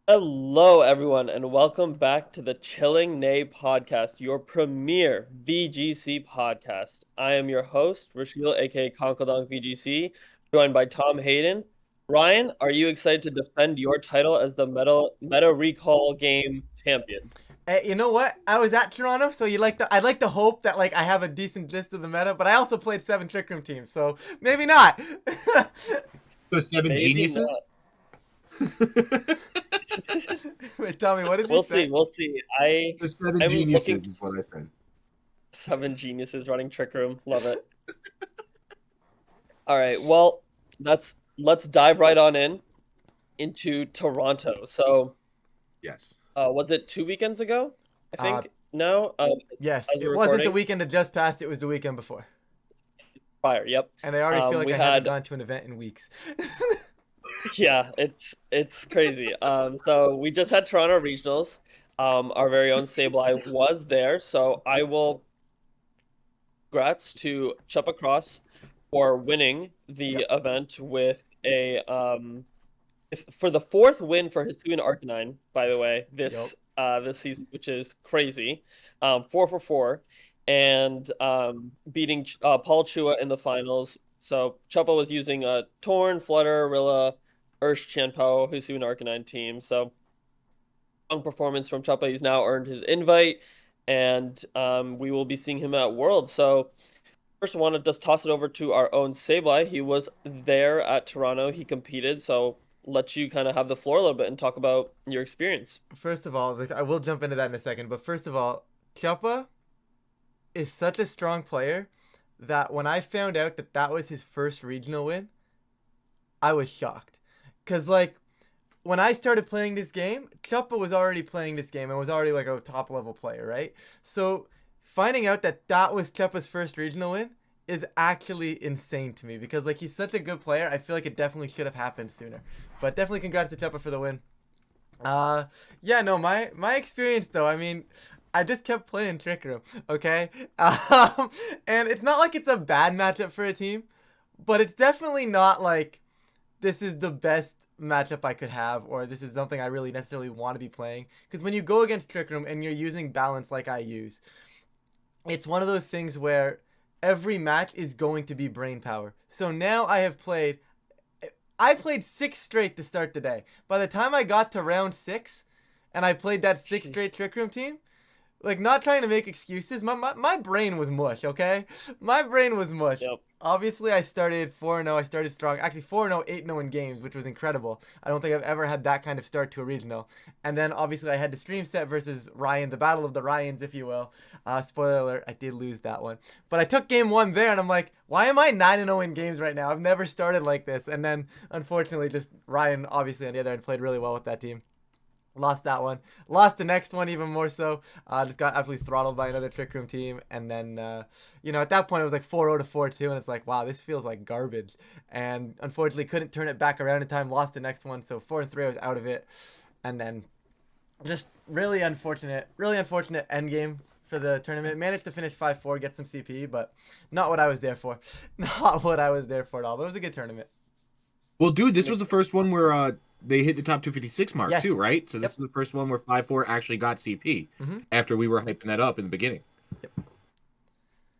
Hello, everyone, and welcome back to the Chilling Neigh Podcast, your premier VGC podcast. I am your host, Rashil, aka Konkadong VGC, joined by Tom Hayden. Ryan, are you excited to defend your title as the Meta Recall Game champion? Hey, you know what? I was at Toronto, so I'd like to hope that I have a decent list of the meta, but I also played 7 Trick Room teams, so maybe not. The seven Maybe geniuses? not. Wait, tell me, what did you We'll see. say? We'll see. The seven I'm looking geniuses is what I said. seven geniuses running Trick Room. Love it. All right. Well, let's dive right on into Toronto. So, Yes. was it 2 weekends ago? I Uh, think now, yes, as it we're wasn't the recording. weekend that just passed, it was the weekend before. Prior, yep. And I already feel like We I haven't had, gone to an event in weeks. yeah, it's crazy. So we just had Toronto Regionals. Our very own Sableye was there, so I will congrats to Chup Across for winning the Yep. event with a for the fourth win for Hisuian Arcanine, by the way, Yep. this season, which is crazy. 4 for 4, and beating Paul Chua in the finals. So Chuppa was using a Torn, Flutter, Rilla, Ursh, Chanpo, Hisuian Arcanine team. So strong performance from Chuppa. He's now earned his invite, and we will be seeing him at Worlds. So first, I want to just toss it over to our own Sableye. He was there at Toronto. He competed, so let you kind of have the floor a little bit and talk about your experience. First of all, I will jump into that in a second, but first of all, Choppa is such a strong player that when I found out that that was his first regional win, I was shocked. Cause when I started playing this game, Chuppa was already playing this game and was already like a top level player, right? So finding out that that was Chuppa's first regional win is actually insane to me because he's such a good player. I feel like it definitely should have happened sooner. But definitely congrats to Chuppa for the win. Uh yeah, no, my experience though, I mean, I just kept playing Trick Room, okay? And it's not like it's a bad matchup for a team, but it's definitely not like this is the best matchup I could have, or this is something I really necessarily want to be playing. Because when you go against Trick Room and you're using balance like I use, it's one of those things where every match is going to be brain power. So now I played 6 straight to start the day. By the time I got to round 6, and I played that 6 straight Jeez. Trick Room team, not trying to make excuses. My brain was mush, okay? My brain was mush. Yep. Obviously, I started 4-0. I started strong. Actually, 4-0, 8-0 in games, which was incredible. I don't think I've ever had that kind of start to a regional. And then, obviously, I had the stream set versus Ryan, the battle of the Ryans, if you will. Spoiler alert, I did lose that one. But I took game 1 there, and I'm like, why am I 9-0 in games right now? I've never started like this. And then, unfortunately, just Ryan, obviously, on the other end, played really well with that team. Lost that one. Lost the next one even more so. Just got absolutely throttled by another Trick Room team. And then, at that point it was like 4-0 to 4-2. And it's like, wow, this feels like garbage. And unfortunately couldn't turn it back around in time. Lost the next one. So 4-3, I was out of it. And then just really unfortunate end game for the tournament. Managed to finish 5-4, get some CP, but not what I was there for. Not what I was there for at all. But it was a good tournament. Well, dude, this was the first one where they hit the top 256 mark Yes. too, right? So this Yep. is the first one where 5-4 actually got CP Mm-hmm. after we were hyping that up in the beginning.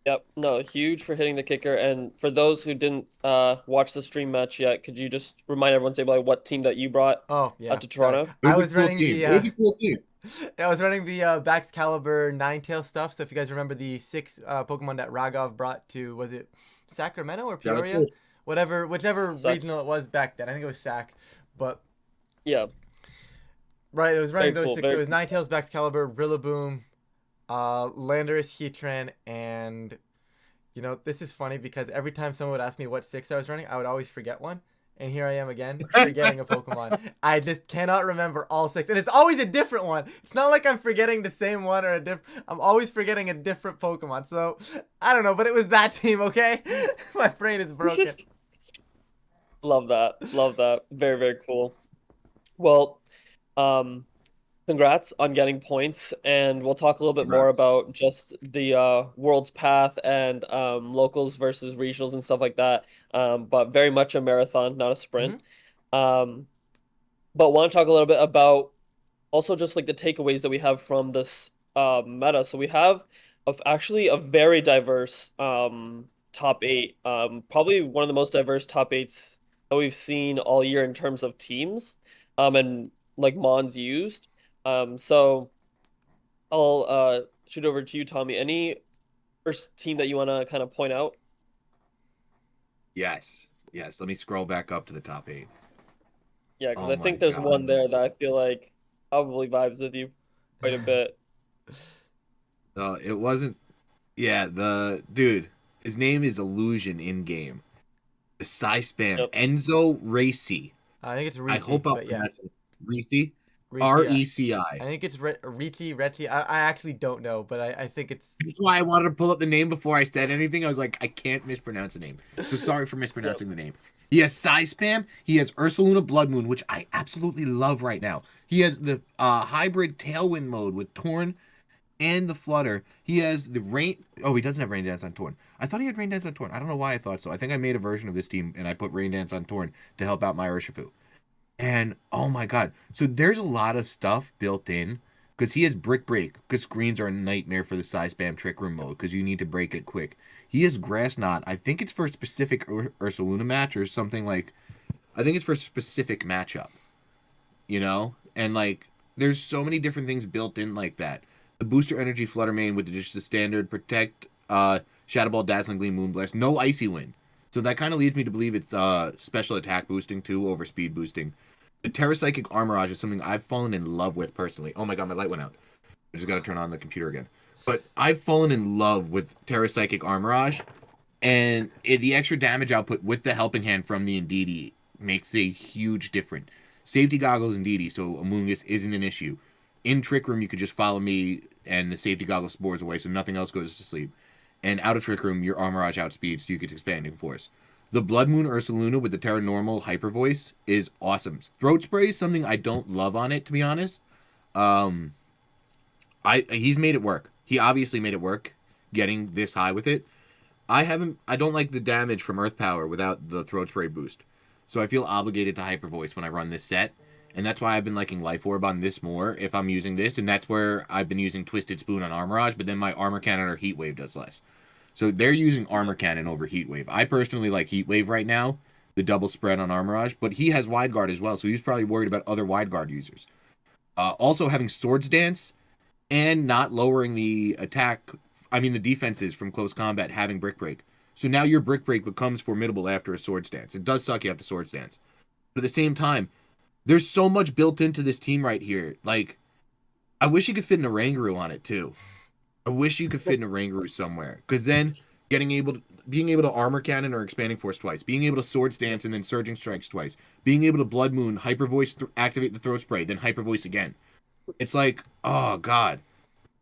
Yep. No, huge for hitting the kicker. And for those who didn't watch the stream match yet, could you just remind everyone, say like what team that you brought Oh yeah, to sorry. Toronto? It I was a was cool running team. the It was a cool team. I was running the Bax Caliber Ninetale stuff. So if you guys remember the 6 Pokemon that Ragov brought to, was it Sacramento or Yeah, that's Peoria? cool. Whichever Suck. regional it was back then. I think it was Sac. But Yeah. right, it was running Very those cool. 6. So it Very was Ninetales, Bax Caliber, Rillaboom, Landorus, Heatran, and this is funny because every time someone would ask me what 6 I was running, I would always forget one. And here I am again, forgetting a Pokemon. I just cannot remember all 6. And it's always a different one. It's not like I'm forgetting the same one or a different. I'm always forgetting a different Pokemon. So, I don't know, but it was that team, okay? My brain is broken. Love that. Love that. Very, very cool. Well, um, congrats on getting points, and we'll talk a little bit more Congrats. about just the World's Path and locals versus regionals and stuff like that. But very much a marathon, not a Hmm. sprint. Um, but want to talk a little bit about also just like the takeaways that we have from this meta. So we have actually a very diverse top eight. Probably one of the most diverse top eights that we've seen all year in terms of teams and like Mons used. So I'll shoot over to you, Tommy. Any first team that you want to kind of point out? Yes. Yes. Let me scroll back up to the top 8. Yeah, because Oh I my think there's god. one there that I feel like probably vibes with you quite a bit. It wasn't. Yeah, the dude. His name is Illusion in game. The Psy Spam Yep. Enzo Racy. I think it's I Ricci, hope I'm but yeah, pronouncing it. Reci. Ricci. Reci. I think it's Ricci, Reti. I actually don't know, but I think it's. That's why I wanted to pull up the name before I said anything. I was like, I can't mispronounce the name. So sorry for Yep. mispronouncing the name. He has Psy Spam. He has Ursaluna Blood Moon, which I absolutely love right now. He has the hybrid Tailwind mode with Torn and the Flutter. He has the Rain. Oh, he doesn't have Rain Dance on Torn. I thought he had Rain Dance on Torn. I don't know why I thought so. I think I made a version of this team and I put Rain Dance on Torn to help out my Urshifu. And oh my god. So there's a lot of stuff built in because he has Brick Break because screens are a nightmare for the size spam trick room mode because you need to break it quick. He has Grass Knot. I think it's for a specific Ursaluna match or something like. I think it's for a specific matchup, you know? And like there's so many different things built in like that. The booster energy Flutter Mane with just the standard protect, Shadow Ball, Dazzling Gleam, Moonblast, no Icy Wind. So that kind of leads me to believe it's special attack boosting too over speed boosting. The Terrapsychic Armorage is something I've fallen in love with personally. Oh my god, my light went out. I just got to turn on the computer again. But I've fallen in love with Terrapsychic Armorage, and the extra damage output with the Helping Hand from the Indeedee makes a huge difference. Safety Goggles Indeedee, so Amoonguss isn't an issue. In Trick Room, you could just follow me, and the Safety Goggles spores away, so nothing else goes to sleep. And out of Trick Room, your Armorage outspeeds, so you get Expanding Force. The Blood Moon Ursaluna with the Terra Normal Hyper Voice is awesome. Throat Spray is something I don't love on it, to be honest. Um, he's made it work. He obviously made it work, getting this high with it. I don't like the damage from Earth Power without the Throat Spray boost. So I feel obligated to Hyper Voice when I run this set. And that's why I've been liking Life Orb on this more if I'm using this. And that's where I've been using Twisted Spoon on Armorage, but then my Armor Cannon or Heat Wave does less. So they're using Armor Cannon over Heat Wave. I personally like Heat Wave right now, the double spread on Armorage, but he has Wide Guard as well, so he's probably worried about other Wide Guard users. Also having Swords Dance and not lowering the the defenses from close combat, having Brick Break. So now your Brick Break becomes formidable after a Swords Dance. It does suck you have to Swords Dance. But at the same time, there's so much built into this team right here. Like, I wish you could fit an Oranguru on it too. I wish you could fit in a Rangaroo somewhere, because then being able to Armor Cannon or Expanding Force twice, being able to Swords Dance and then Surging Strikes twice, being able to Blood Moon, Hyper Voice, activate the Throat Spray, then Hyper Voice again. It's like, oh god,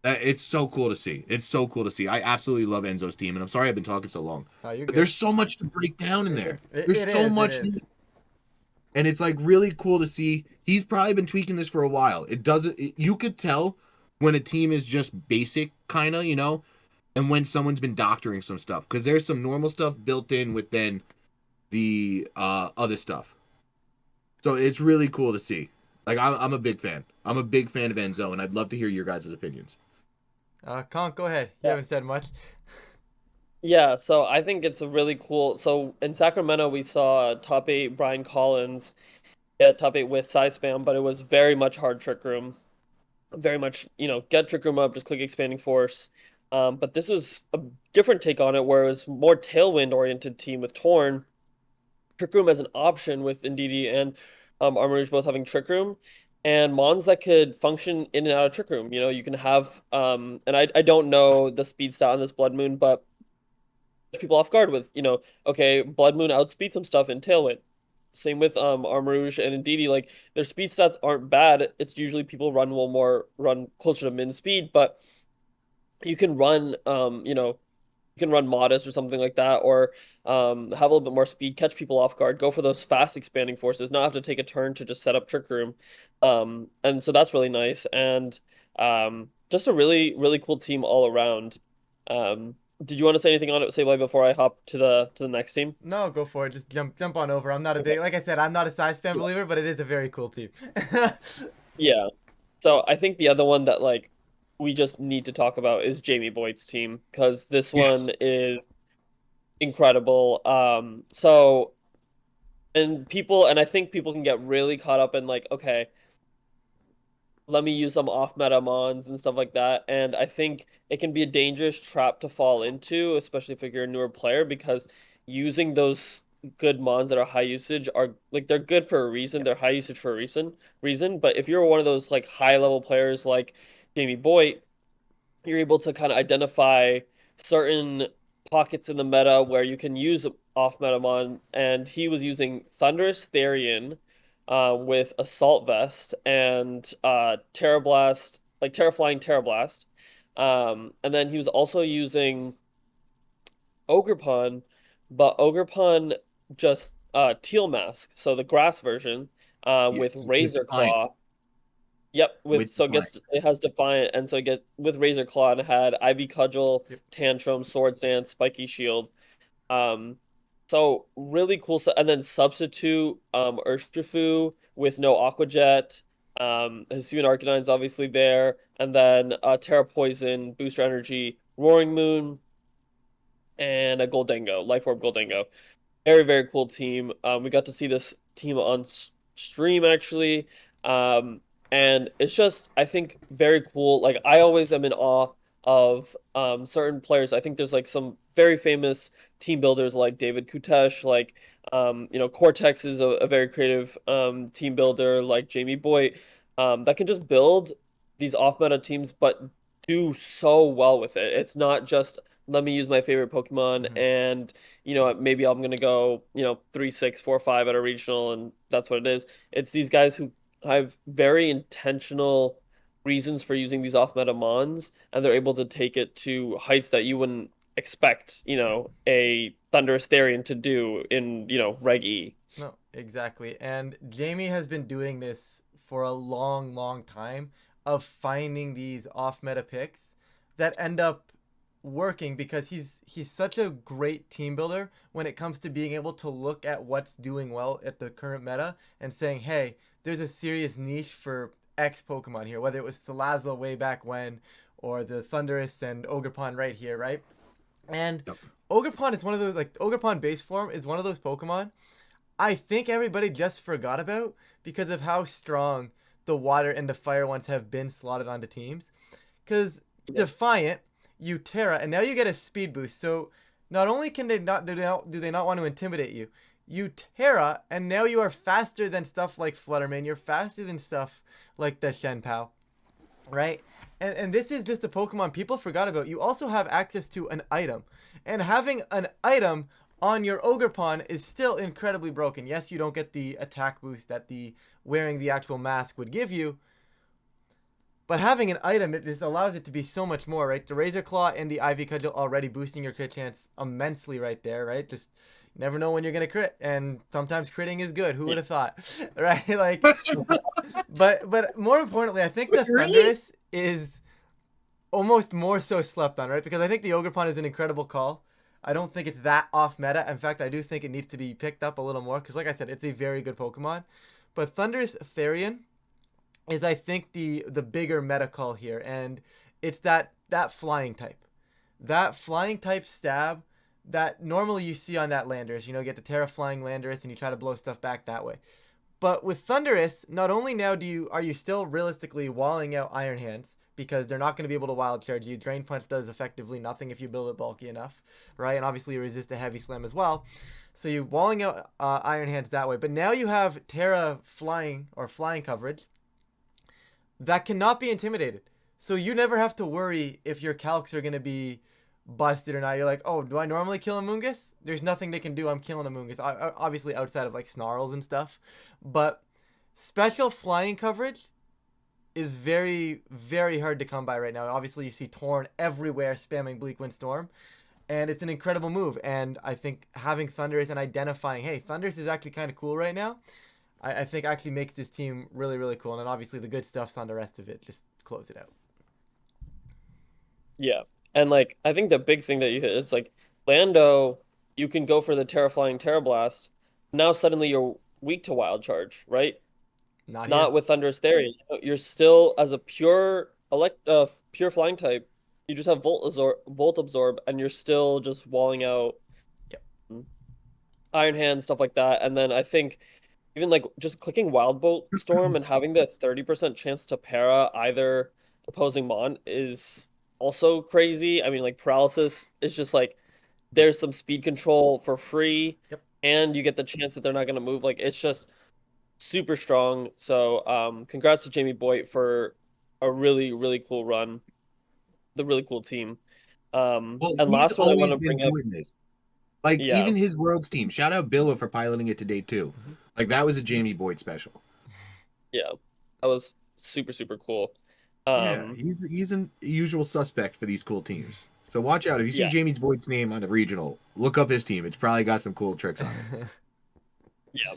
it's so cool to see. It's so cool to see. I absolutely love Enzo's team, and I'm sorry I've been talking so long. Oh, you're But good. there's so much to break down in there. There's It so is. It much, is. and it's like really cool to see. He's probably been tweaking this for a while. You could tell when a team is just basic, kind of, and when someone's been doctoring some stuff, because there's some normal stuff built in with then the other stuff. So it's really cool to see. Like I'm a big fan. I'm a big fan of Enzo, and I'd love to hear your guys' opinions. Conk, go ahead. You Yeah. haven't said much. Yeah, so I think it's a really cool. So in Sacramento, we saw top eight Brian Collins at top eight with size spam, but it was very much hard trick room. Very much, get trick room up, just click expanding force. But this was a different take on it, where it was more tailwind oriented team with Torn. Trick room as an option with Indeedee and Armor Rouge both having trick room. And Mons that could function in and out of trick room. You can have and I don't know the speed stat on this Blood Moon, but people off guard with, okay, Blood Moon outspeeds some stuff in Tailwind. Same with Armor Rouge and Indeedee, like their speed stats aren't bad. It's usually people run closer to min speed, but you can run you can run modest or something like that, or have a little bit more speed, catch people off guard, go for those fast expanding forces, not have to take a turn to just set up Trick Room. And so that's really nice. And just a really, really cool team all around. Did you want to say anything on it, Sableye, before I hop to the next team? No, go for it. Just jump on over. I'm not a big, like I said, I'm not a size fan Yeah. believer, but it is a very cool team. Yeah. So I think the other one that like we just need to talk about is Jamie Boyd's team because this one Yes. is incredible. And I think people can get really caught up in like, okay, let me use some off meta mons and stuff like that. And I think it can be a dangerous trap to fall into, especially if you're a newer player, because using those good mons that are high usage are like they're good for a reason. They're high usage for a reason. But if you're one of those like high level players like Jamie Boyd, you're able to kind of identify certain pockets in the meta where you can use off metamon, and he was using Thunderous Therian with Assault Vest and Terra Blast, like Terra Flying Terra Blast. And then he was also using Ogerpon, but Ogerpon just Teal Mask, so the grass version, Yes. with With Razor Defiant. Claw. Yep, with With so it Defiant. gets it has Defiant, and so it get with Razor Claw and it had Ivy Cudgel, Yep. Tantrum, Swords Dance, Spiky Shield. Um, so really cool. And then substitute Urshifu with no Aqua Jet. Hisuian Arcanine's obviously there, and then Terra Poison, Booster Energy, Roaring Moon, and a Goldengo, Life Orb Goldengo. Very, very cool team. We got to see this team on stream actually. Um, and it's just, I think, very cool. Like, I always am in awe of certain players. I think there's like some very famous team builders like David Kutesh, like, Cortex is a very creative team builder, like Jamie Boyd, that can just build these off-meta teams, but do so well with it. It's not just let me use my favorite Pokemon Mhm. and maybe I'm gonna go, 3-6-4-5 at a regional, and that's what it is. It's these guys who have very intentional reasons for using these off-meta mons, and they're able to take it to heights that you wouldn't expect, a Thunderous Therian to do in, Reg E. No, exactly. And Jamie has been doing this for a long, long time of finding these off meta picks that end up working because he's such a great team builder when it comes to being able to look at what's doing well at the current meta and saying, hey, there's a serious niche for X Pokemon here, whether it was Salazzle way back when or the Thundurus and Ogerpon right here, right? And Yep. Ogerpon is one of those, like, Ogerpon base form is one of those Pokemon I think everybody just forgot about because of how strong the water and the fire ones have been slotted onto teams. Because Yeah. Defiant, you Terra, and now you get a speed boost. So not only can they not do they not want to intimidate you, you Terra, and now you are faster than stuff like Flutterman. You're faster than stuff like the Shenpao, right? And this is just a Pokemon people forgot about. You also have access to an item, and having an item on your Ogerpon is still incredibly broken. Yes, you don't get the attack boost that the wearing the actual mask would give you, but having an item, it just allows it to be so much more, right? The Razor Claw and the Ivy Cudgel already boosting your crit chance immensely right there, right? Just never know when you're gonna crit, and sometimes critting is good. Who would have thought, right? Like, but more importantly, I think the Really? Thundurus is almost more so slept on, right? Because I think the Ogerpon is an incredible call. I don't think it's that off meta. In fact, I do think it needs to be picked up a little more because, like I said, it's a very good Pokemon. But Thunderous Therian is, I think, the bigger meta call here, and it's that flying type, that flying type stab that normally you see on that Landorus. You get the Terra Flying Landorus, and you try to blow stuff back that way. But with Thunderous, not only now are you still realistically walling out Iron Hands because they're not going to be able to wild charge you. Drain Punch does effectively nothing if you build it bulky enough, right? And obviously you resist a heavy slam as well. So you're walling out Iron Hands that way. But now you have Terra flying or flying coverage that cannot be intimidated. So you never have to worry if your calcs are going to be busted or not. You're like, oh, do I normally kill a Mungus? There's nothing they can do. I'm killing a Mungus. Obviously outside of like snarls and stuff. But special flying coverage is very, very hard to come by right now. Obviously, you see Torn everywhere spamming Bleak Wind Storm, and it's an incredible move. And I think having Thundurus and identifying, hey, Thundurus is actually kind of cool right now, I think actually makes this team really, really cool. And then obviously the good stuff's on the rest of it. Just close it out. Yeah. And like I think the big thing that you hit is like Lando, you can go for the Terra Flying Terra Blast. Now suddenly you're weak to Wild Charge, right? Not here. not with Thunderous Theory. You're still as a pure flying type. You just have Volt Absorb, and you're still just walling out Yep. Iron Hand, stuff like that. And then I think even like just clicking Wild Bolt Storm and having the 30% chance to para either opposing Mon is also crazy. I mean, like Paralysis is just like there's some speed control for free, Yep. and you get the chance that they're not going to move. Like it's just super strong. So, congrats to Jamie Boyd for a really, really cool run, the really cool team. Well, And he's last one I always want to been bring up, doing this. Like yeah, even his world's team. Shout out Billa for piloting it today too. Mhm. Like that was a Jamie Boyd special. yeah, that was super, super cool. Yeah, Um, he's an usual suspect for these cool teams. So watch out if you see yeah, Jamie Boyd's name on a regional. Look up his team. It's probably got some cool tricks on it. yeah.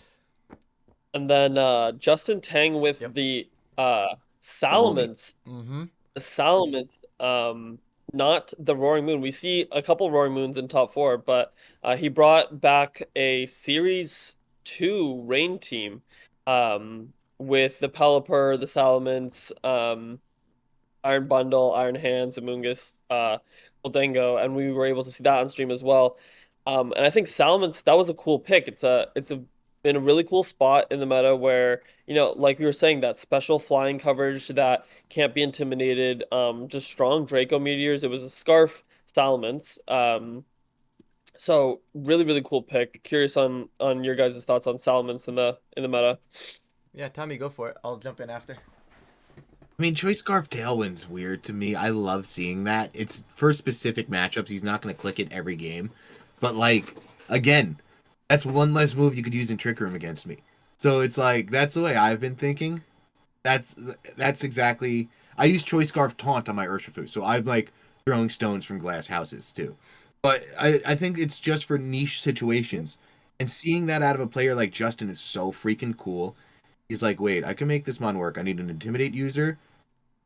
And then Justin Tang with Yep. the The homie. Salamence. Mm-hmm. The Salamence, not the Roaring Moon. We see a couple Roaring Moons in top four, but he brought back a Series 2 Rain team with the Pelipper, the Salamence, Iron Bundle, Iron Hands, Amoonguss, Goldango, and we were able to see that on stream as well. And I think Salamence, that was a cool pick. It's been a really cool spot in the meta where, like we were saying, that special flying coverage that can't be intimidated, just strong Draco meteors. It was a Scarf Salamence. So really, really cool pick. Curious on your guys' thoughts on Salamence in the meta. Yeah, Tommy, go for it. I'll jump in after. I mean, Choice Scarf Tailwind's weird to me. I love seeing that. It's for specific matchups. He's not going to click it every game. But, like, again, that's one less move you could use in Trick Room against me. So it's like, that's the way I've been thinking. That's that's exactly. I use Choice Scarf Taunt on my Urshifu, so I'm, like, throwing stones from glass houses, too. But I think it's just for niche situations. And seeing that out of a player like Justin is so freaking cool. He's like, wait, I can make this mon work. I need an Intimidate user.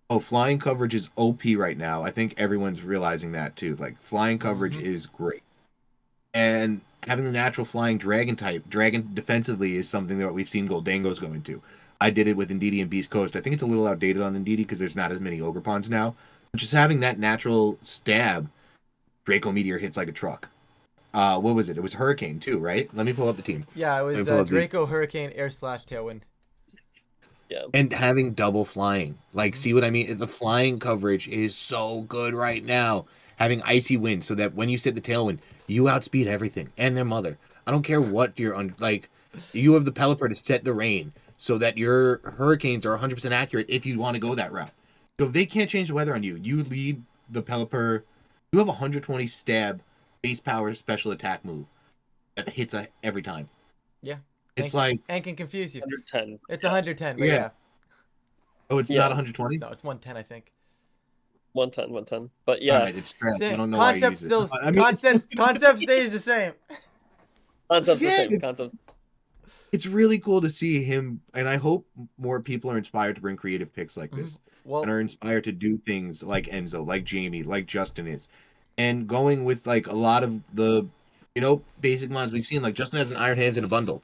Oh, flying coverage is OP right now. I think everyone's realizing that too. Like flying coverage Mm-hmm. is great. And having the natural flying dragon type, dragon defensively is something that we've seen Goldango's going to. I did it with Indeedee and Beast Coast. I think it's a little outdated on Indeedee because there's not as many Ogre Pawns now. But just having that natural stab, Draco Meteor hits like a truck. What was it? It was Hurricane too, right? Let me pull up the team. Yeah, it Let me was pull up the Draco, Hurricane, Air Slash, Tailwind. Yeah. and having double flying. Like, see what I mean? The flying coverage is so good right now. Having icy wind so that when you sit the tailwind, you outspeed everything and their mother. I don't care what you're on. Like, you have the Pelipper to set the rain so that your hurricanes are 100% accurate if you want to go that route. So if they can't change the weather on you, you lead the Pelipper. You have a 120 stab base power special attack move that hits every time. Yeah. It's and, like, and can confuse you. 110. It's Yeah. 110, but yeah. yeah. Oh, it's Yeah. not 120? No, it's 110, I think. 110, 110. But All yeah, right, it's trash. I Same, don't know why I concept use it. still, I mean, concept stays the same. concept's the yeah, same. Concept's it's really cool to see him, and I hope more people are inspired to bring creative picks like this, Well, and are inspired to do things like Enzo, like Jamie, like Justin is, and going with like a lot of the, basic mons we've seen. Like Justin has an Iron Hands in a bundle,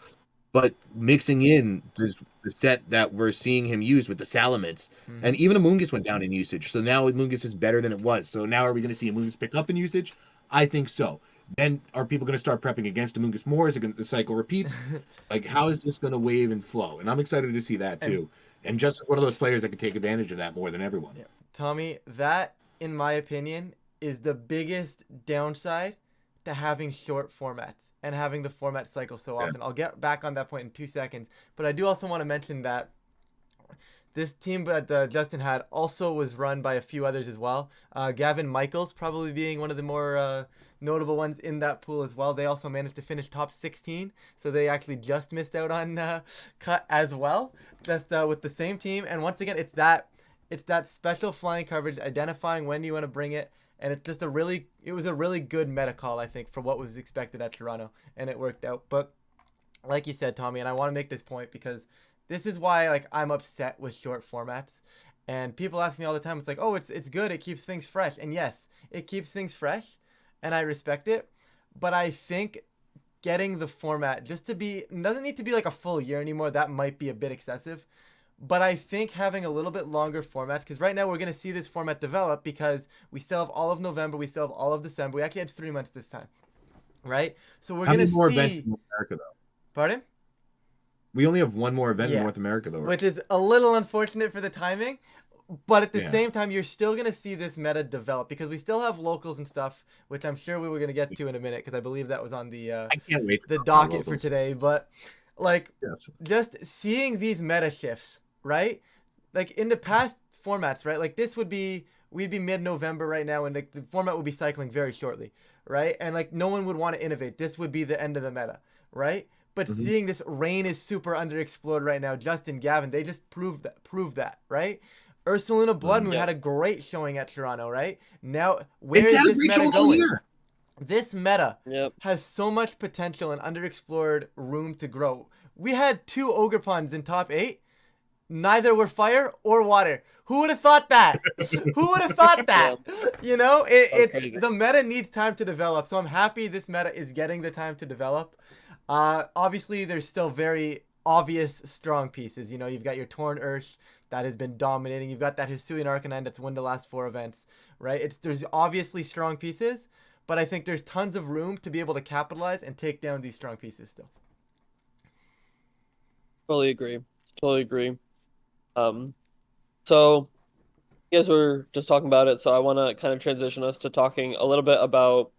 but mixing in the set that we're seeing him use with the Salamence, and even Amoonguss went down in usage. So now Amoonguss is better than it was. So now are we going to see Amoonguss pick up in usage? I think so. Then are people going to start prepping against Amoonguss more? Is it going the cycle repeats? Like, how is this going to wave and flow? And I'm excited to see that too. And just one of those players that can take advantage of that more than everyone. yeah. Tommy, that, in my opinion, is the biggest downside to having short formats and having the format cycle so often. I'll get back on that point in 2 seconds, but I do also want to mention that this team that Justin had also was run by a few others as well. Gavin Michaels probably being one of the more notable ones in that pool as well. They also managed to finish top 16, so they actually just missed out on cut as well, just with the same team. And once again, it's that special flying coverage, identifying when you want to bring it, and it was a really good meta call, I think, for what was expected at Toronto, and it worked out. But like you said, Tommy, and I want to make this point because this is why I'm upset with short formats. And people ask me all the time, it's like, oh, it's good, it keeps things fresh. And yes, it keeps things fresh, and I respect it. But I think getting the format just to be doesn't need to be like a full year anymore. That might be a bit excessive. But I think having a little bit longer formats, because right now we're going to see this format develop because we still have all of November, we still have all of December. We actually had 3 months this time, right? So we're How going to many more events see. in North America though? Pardon? We only have one more event in Yeah. North America though. Which is a little unfortunate for the timing. But at the Yeah. same time, you're still going to see this meta develop because we still have locals and stuff, which I'm sure we were going to get to in a minute because I believe that was on I can't wait to the talk about docket for locals. today. But like, Yes. just seeing these meta shifts, right? Like in the past formats, right? Like this would be we'd be mid-November right now, and like the format would be cycling very shortly, right? And like no one would want to innovate. This would be the end of the meta, right? But Mhm. seeing this Rain is super underexplored right now, Justin Gavin, they just proved that, right? Ursaluna Blood Moon Yeah. had a great showing at Toronto, right? Now, where It's is had a this great meta showing all going? year. This meta Yep. has so much potential and underexplored room to grow. We had 2 Ogrepons in top 8. Neither were fire or water. Who would have thought that? Who would have thought that? You know, it's crazy. the meta needs time to develop. So I'm happy this meta is getting the time to develop. Obviously, there's still very obvious strong pieces. You know, you've got your Torn Ursh that has been dominating. You've got that Hisuian Arcanine that's won the last 4 events, right? There's obviously strong pieces, but I think there's tons of room to be able to capitalize and take down these strong pieces still. Totally agree. Totally agree. So you guys were just talking about it, so I want to kind of transition us to talking a little bit about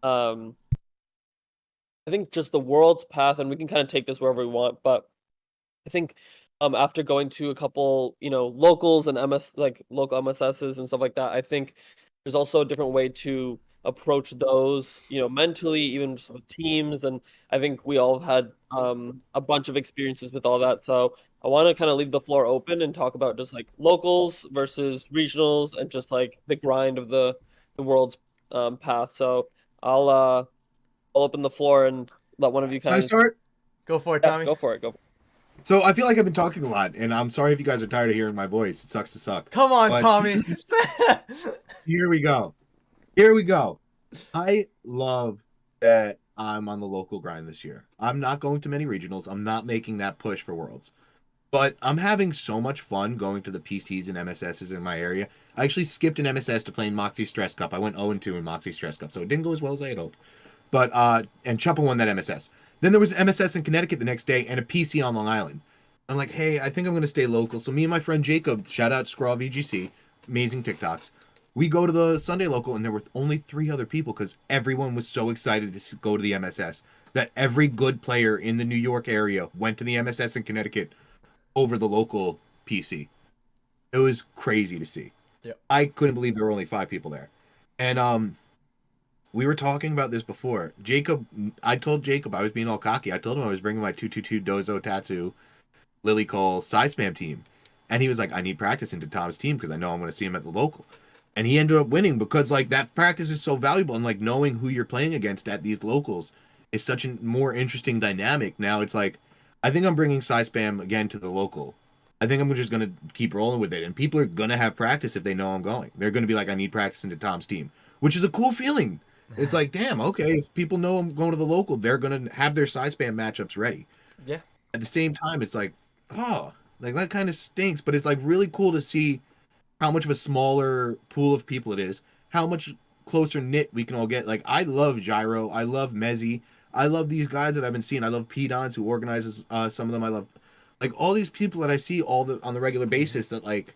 um I think just the world's path, and we can kind of take this wherever we want, but I think after going to a couple, locals and local MSSs and stuff like that, I think there's also a different way to approach those, mentally, even just with teams. And I think we all have had a bunch of experiences with all that. So I want to kind of leave the floor open and talk about just like locals versus regionals and just like the grind of the world's path. So I'll open the floor and let one of you Can I kind of start? Go for it, yeah, Tommy. go for it. Go for it. So I feel like I've been talking a lot, and I'm sorry if you guys are tired of hearing my voice. It sucks to suck. Come on, But Tommy. here we go. Here we go. I love that I'm on the local grind this year. I'm not going to many regionals. I'm not making that push for worlds. But I'm having so much fun going to the PCs and MSSs in my area. I actually skipped an MSS to play in Moxie Stress Cup. I went 0-2 in Moxie Stress Cup, so it didn't go as well as I had hoped. But and Chuppa won that MSS. Then there was MSS in Connecticut the next day and a PC on Long Island. I'm like, hey, I think I'm gonna stay local. So me and my friend Jacob, shout out PokemonVGC, amazing TikToks. We go to the Sunday local, and there were only 3 other people because everyone was so excited to go to the MSS that every good player in the New York area went to the MSS in Connecticut over the local PC. It was crazy to see. Yep. I couldn't believe there were only 5 people there. And we were talking about this before. I told Jacob I was being all cocky. I told him I was bringing my 222 Dozo Tatsu Lily Cole size spam team. And he was like, I need practice into Tom's team because I know I'm going to see him at the local. And he ended up winning because like that practice is so valuable, and like knowing who you're playing against at these locals is such a more interesting dynamic. Now it's like, I think I'm bringing size spam again to the local. I think I'm just going to keep rolling with it. And people are going to have practice if they know I'm going. They're going to be like, I need practice into Tom's team, which is a cool feeling. It's like, damn, okay, if people know I'm going to the local, they're going to have their size spam matchups ready. Yeah. At the same time, it's like, oh, like that kind of stinks, but it's like really cool to see how much of a smaller pool of people it is, how much closer knit we can all get. Like, I love Gyro, I love Mezzy, I love these guys that I've been seeing. I love P-Dons, who organizes some of them. I love like all these people that I see on the regular basis that like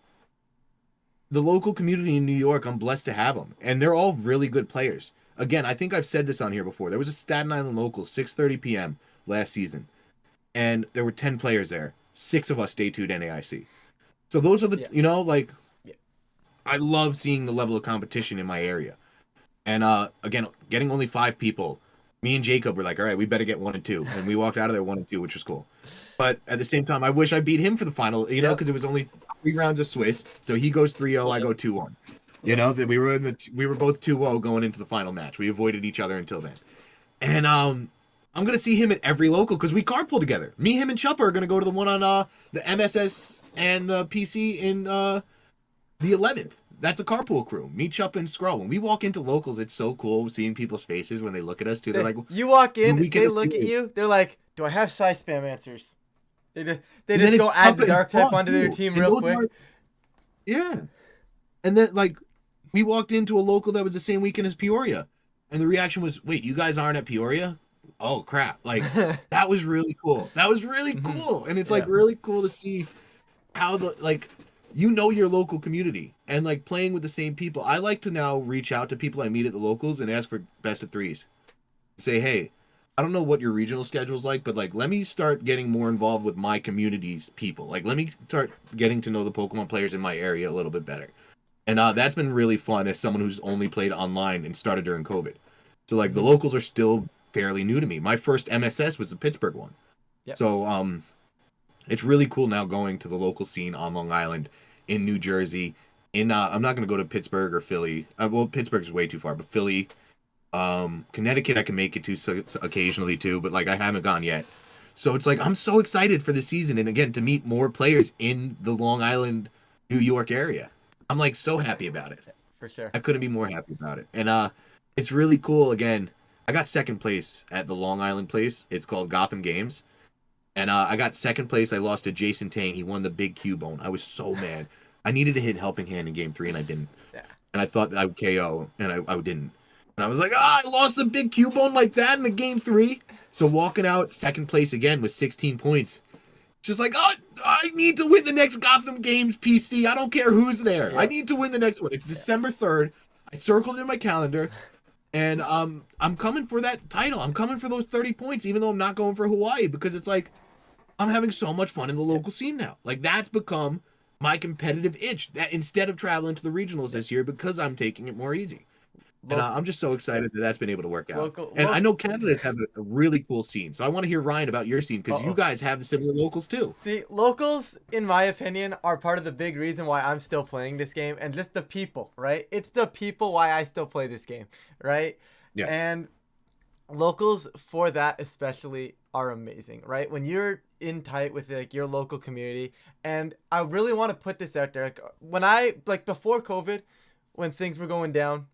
the local community in New York. I'm blessed to have them, and they're all really good players. Again, I think I've said this on here before. There was a Staten Island local, 6:30 p.m. last season, and there were 10 players there. 6 of us day 2'd NAIC. So those are the, like, I love seeing the level of competition in my area. And again, getting only 5 people, me and Jacob were like, all right, we better get 1 and 2. And we walked out of there 1 and 2, which was cool. But at the same time, I wish I beat him for the final, you know, because it was only 3 rounds of Swiss. So he goes 3-0, I go 2-1. You know, that we were both 2-0 going into the final match. We avoided each other until then. And I'm going to see him at every local because we carpool together. Me, him, and Chuppa are going to go to the one on the MSS and the PC in the 11th. That's a carpool crew. Me, Chuppa, and Skrull. When we walk into locals, it's so cool seeing people's faces when they look at us, too. They're like, you walk in, we they look at you, they're like, do I have size spam answers? They just And then go it's add the Choppa and dark type Spawn, onto their too. team And real those quick. are- yeah. And then like we walked into a local that was the same weekend as Peoria, and the reaction was, "Wait, you guys aren't at Peoria? Oh crap!" Like that was really cool. That was really Mhm. cool, and it's Yeah. like really cool to see how the like your local community and like playing with the same people. I like to now reach out to people I meet at the locals and ask for best of threes. Say, hey, I don't know what your regional schedule's like, but like let me start getting more involved with my community's people. Like let me start getting to know the Pokemon players in my area a little bit better. And that's been really fun as someone who's only played online and started during COVID. So like the Mhm. locals are still fairly new to me. My first MSS was the Pittsburgh one. Yep. So it's really cool now going to the local scene on Long Island, in New Jersey. In I'm not going to go to Pittsburgh or Philly. Well, Pittsburgh's way too far, but Philly, Connecticut I can make it to occasionally too, but like I haven't gone yet. So it's like I'm so excited for the season and again to meet more players in the Long Island, New York area. I'm like so happy about it. For sure. I couldn't be more happy about it. And it's really cool again. I got second place at the Long Island place. It's called Gotham Games. And I got second place. I lost to Jason Tang. He won the big Cubone. I was so mad. I needed to hit Helping Hand in game 3 and I didn't. Yeah. And I thought that I would KO and I didn't. And I was like, I lost the big Cubone like that in the game 3. So walking out second place again with 16 points. Just like, oh, I need to win the next Gotham Games PC. I don't care who's there. Yeah. I need to win the next one. It's December 3rd. I circled it in my calendar. And I'm coming for that title. I'm coming for those 30 points, even though I'm not going for Hawaii, because it's like I'm having so much fun in the local scene now. Like that's become my competitive itch. That instead of traveling to the regionals this year, because I'm taking it more easy. And I'm just so excited that that's been able to work out. I know Canada's have a really cool scene, so I want to hear Ryan about your scene because you guys have the similar locals too. See, locals, in my opinion, are part of the big reason why I'm still playing this game, and just the people, right? It's the people why I still play this game, right? Yeah. And locals for that especially are amazing, right? When you're in tight with like your local community, and I really want to put this out there. Like, when I before COVID, when things were going down,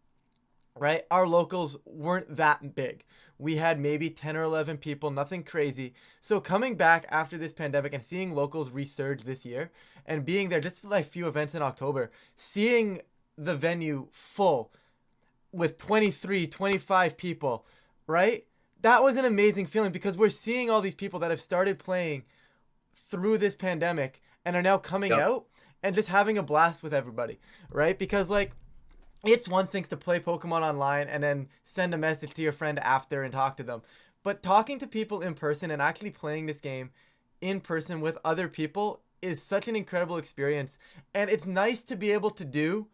right? Our locals weren't that big. We had maybe 10 or 11 people, nothing crazy. So coming back after this pandemic and seeing locals resurge this year and being there just for like few events in October, seeing the venue full with 23, 25 people, right? That was an amazing feeling because we're seeing all these people that have started playing through this pandemic and are now coming out and just having a blast with everybody, right? Because like, it's one thing to play Pokemon online and then send a message to your friend after and talk to them. But talking to people in person and actually playing this game in person with other people is such an incredible experience. And it's nice to be able to do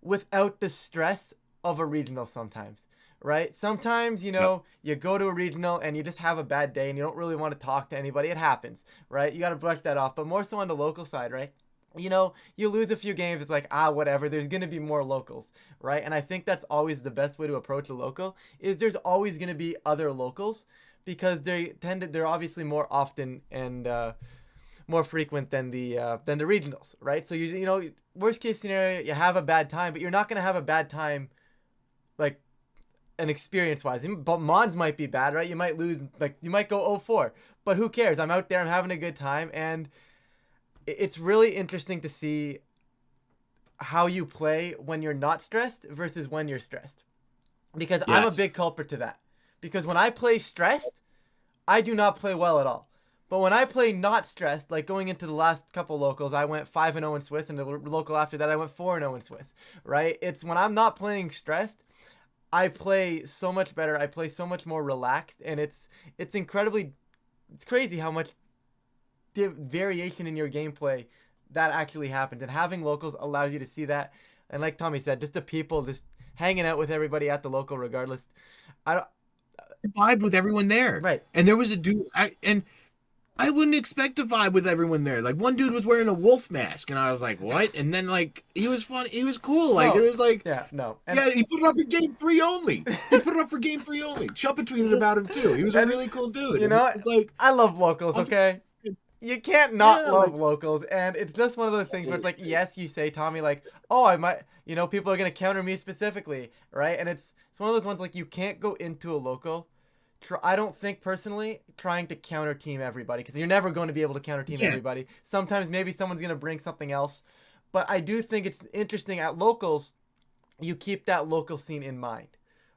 without the stress of a regional sometimes, right? Sometimes, you know, you go to a regional and you just have a bad day and you don't really want to talk to anybody. It happens, right? You got to brush that off. But more so on the local side, right? You know, you lose a few games, it's like, whatever, there's going to be more locals, right? And I think that's always the best way to approach a local, is there's always going to be other locals, because they're obviously more often and more frequent than the regionals, right? So you know, worst case scenario, you have a bad time, but you're not going to have a bad time, like, an experience-wise. But mods might be bad, right? You might lose, like, you might go 0-4, but who cares? I'm out there, I'm having a good time, and it's really interesting to see how you play when you're not stressed versus when you're stressed. Because I'm a big culprit to that. Because when I play stressed, I do not play well at all. But when I play not stressed, like going into the last couple locals, I went 5-0 in Swiss, and the local after that, I went 4-0 in Swiss, right? It's when I'm not playing stressed, I play so much better. I play so much more relaxed, and it's crazy how much variation in your gameplay that actually happens, and having locals allows you to see that. And like Tommy said, just the people just hanging out with everybody at the local regardless. I vibed with everyone there, right? And there was a dude, I wouldn't expect to vibe with everyone there. Like one dude was wearing a wolf mask, and I was like, "What?" And then like he was fun, he was cool. Like it was like, and he put it up for game 3 only. He put it up for game 3 only. Chuppa tweeted about him too. He was a really cool dude. You know, like I love locals. Okay. You can't not love locals, and it's just one of those things where it's like, yes, you say, Tommy, like, oh, I might, you know, people are gonna counter me specifically, right? And it's one of those ones like you can't go into a local I don't think personally trying to counter team everybody, because you're never going to be able to counter team Yeah. everybody. Sometimes maybe someone's going to bring something else. But I do think it's interesting at locals, you keep that local scene in mind,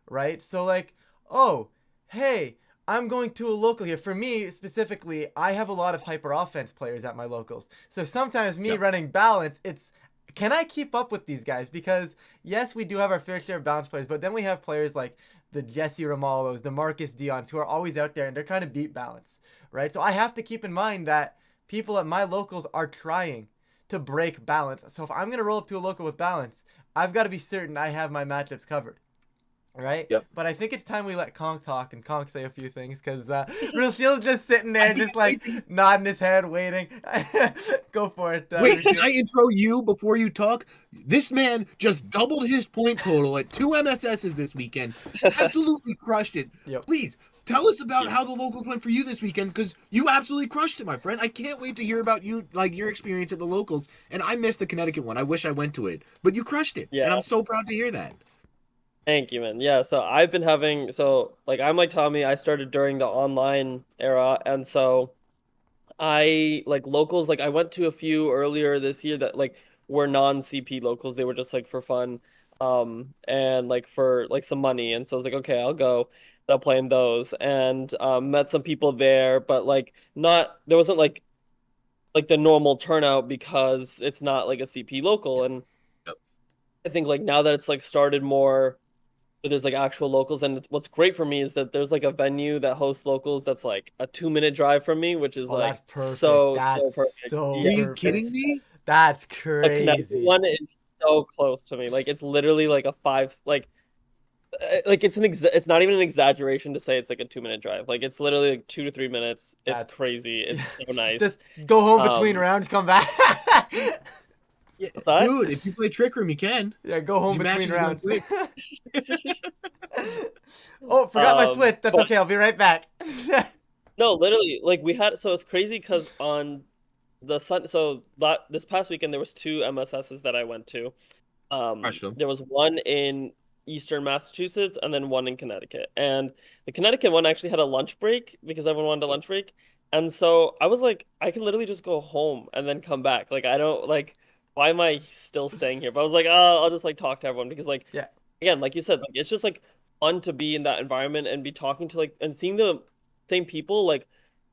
right? So like, oh, hey, I'm going to a local here. For me specifically, I have a lot of hyper offense players at my locals. So sometimes me Yeah. running balance, it's can I keep up with these guys? Because yes, we do have our fair share of balance players, but then we have players like the Jesse Romalos, the Marcus Dion's, who are always out there and they're trying to beat balance, right? So I have to keep in mind that people at my locals are trying to break balance. So if I'm gonna roll up to a local with balance, I've got to be certain I have my matchups covered, right? Yep. But I think it's time we let Conk talk and Conk say a few things, because Rusil's just sitting there, just like nodding his head, waiting. Go for it. Wait, can Rusil. I intro you before you talk? This man just doubled his point total at 2 MSSs this weekend. Absolutely crushed it. Yep. Please tell us about how the locals went for you this weekend, because you absolutely crushed it, my friend. I can't wait to hear about you, like your experience at the locals. And I missed the Connecticut one. I wish I went to it, but you crushed it, Yeah. and I'm so proud to hear that. Thank you, man. Yeah, so I've been having like I'm like Tommy, I started during the online era, and so I like locals, like I went to a few earlier this year that like were non-CP locals. They were just like for fun, and like for like some money. And so I was like, okay, I'll go. I'll play in those, and met some people there, but like not there wasn't like the normal turnout because it's not like a CP local. And Yep. I think like now that it's like started more, there's like actual locals, and what's great for me is that there's like a venue that hosts locals that's like a 2 minute drive from me, which is Oh, that's like perfect. so That's perfect. so Are Yeah, you kidding perfect. me? That's the Connecticut crazy. one is so close to me. Like it's literally like a five like it's not even an exaggeration to say it's like a 2 minute drive. Like it's literally like 2 to 3 minutes. It's That's crazy. It's so nice. just go home between Um, rounds, come back. Yeah, what's that? dude, if you play Trick Room, you can. Yeah, go home Your between matches are going rounds. quick. Oh, forgot my switch. That's But okay. I'll be right back. no, literally, like we had so it's crazy because on the sun so this past weekend there was two MSSs that I went to. Crushed them. There was one in Eastern Massachusetts and then one in Connecticut. And the Connecticut one actually had a lunch break because everyone wanted a lunch break. And so I was like, I can literally just go home and then come back. Like I don't like why am I still staying here? But I was like, oh, I'll just like talk to everyone because like Yeah. again, like you said, like it's just like fun to be in that environment and be talking to like and seeing the same people. Like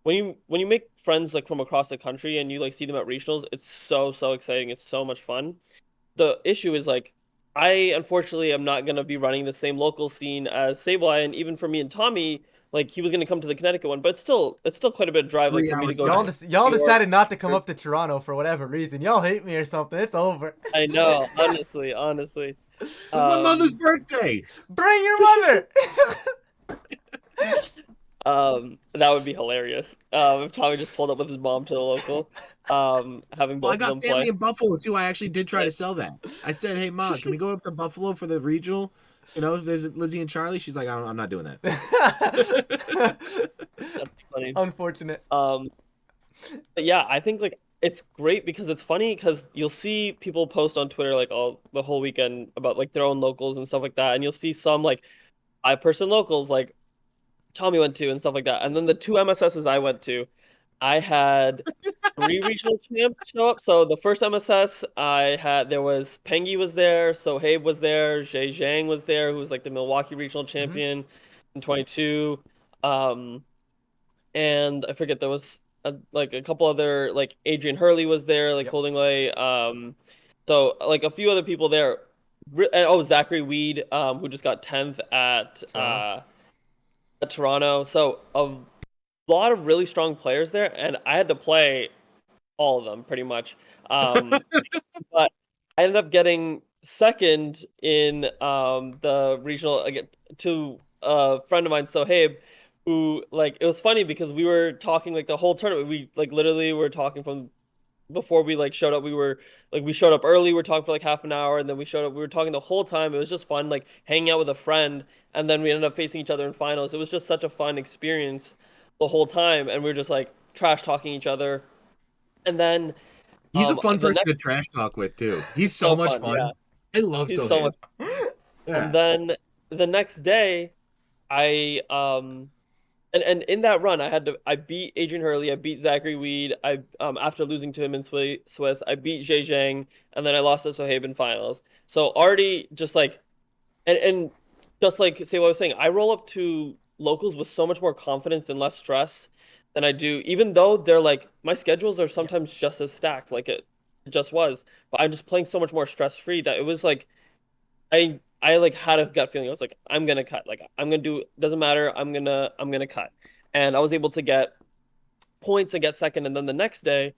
when you make friends like from across the country and you like see them at regionals, it's so exciting. It's so much fun. The issue is like I unfortunately am not gonna be running the same local scene as Sableye, and even for me and Tommy, like he was gonna come to the Connecticut one, but it's still quite a bit of drive like for me 3 hours to go Y'all to drive. just y'all New York. decided not to come up to Toronto for whatever reason. Y'all hate me or something. It's over. I know, honestly. It was my mother's birthday. Bring your mother. That would be hilarious. If Tommy just pulled up with his mom to the local, having Well, I both of got them family play. in Buffalo too. I actually did try to sell that. I said, "Hey, Ma, can we go up to Buffalo for the regional? You know, visit Lizzie and Charlie." She's like, "I'm not doing that." That's funny. Unfortunate. But yeah, I think like it's great because it's funny because you'll see people post on Twitter like all the whole weekend about like their own locals and stuff like that, and you'll see some like 5 person locals like Tommy went to and stuff like that, and then the two MSSs I went to, I had three regional champs show up. So the first MSS I had there was Pengi was there, Sohaib was there, Zhe Zhang was there, who was like the Milwaukee regional Hmm. champion in 22. Um, and I forget there was like a couple other like Adrian Hurley was there like Yep. holding lay so like a few other people there. And, oh, Zachary Weed who just got 10th Toronto. at Toronto. So a lot of really strong players there, and I had to play all of them pretty much. Um, but I ended up getting second in the regional again to a friend of mine, Sohaib, who like it was funny because we were talking like the whole tournament. We like literally were talking from before we like showed up. We were like we showed up early. We were talking for like half an hour, and then we showed up. We were talking the whole time. It was just fun, like hanging out with a friend, and then we ended up facing each other in finals. It was just such a fun experience the whole time, and we were just like trash talking each other. And then He's a fun the person next to trash talk with too. He's so so much fun, yeah. fun. I love He's so Sohaib. much. Yeah. And then the next day, I And in that run, I beat Adrian Hurley, I beat Zachary Weed, I after losing to him in Swiss, I beat Zhe Zhang, and then I lost to Sohaib in finals. So already just like and just like say what I was saying, I roll up to locals with so much more confidence and less stress than I do, even though they're like my schedules are Yeah. sometimes just as stacked, like it just was. But I'm just playing so much more stress free that it was like I like had a gut feeling. I was like, I'm gonna cut. Like I'm gonna do. Doesn't matter. I'm gonna cut. And I was able to get points and get second. And then the next day,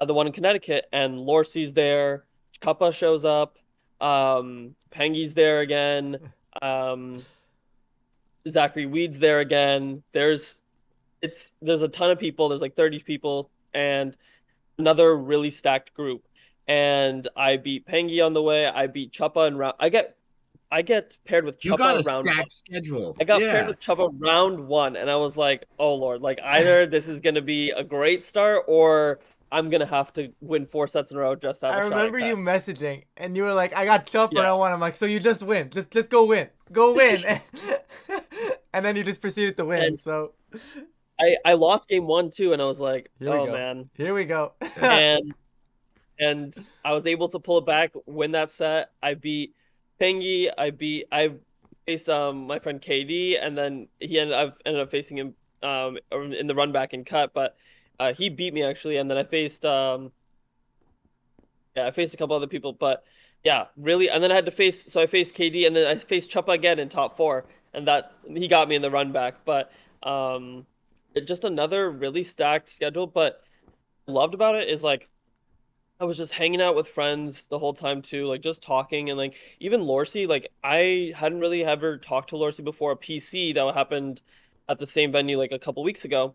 the one in Connecticut, and Lorsi's there. Kappa shows up. Pengi's there again. Um, Zachary Weed's there again. There's a ton of people. There's like 30 people and another really stacked group. And I beat Pengi on the way. I beat Chuppa and round. I get paired with You got Chuppa a round one. stacked schedule. I got paired Yeah. with Chuppa round one, and I was like, "Oh Lord! Like either this is gonna be a great start, or I'm gonna have to win 4 sets in a row just to have I a shot remember at you cut." messaging, and you were like, "I got Chopper Yeah, I want." I'm like, "So you just win? Just go win, go win." And then you just proceeded to win. and So I lost game one too, and I was like, here we "Oh go. man!" Here we go. And and I was able to pull it back, win that set. I beat Pengi. I faced my friend KD, and then I've ended up facing him in the run back and cut, but he beat me actually, and then I faced a couple other people, but yeah, really, and then I faced KD, and then I faced Chuppa again in top four, and that he got me in the run back, but um, just another really stacked schedule, but loved about it is like. I was just hanging out with friends the whole time too, like just talking and like even Lorsi, like I hadn't really ever talked to Lorsi before a PC that happened at the same venue like a couple weeks ago.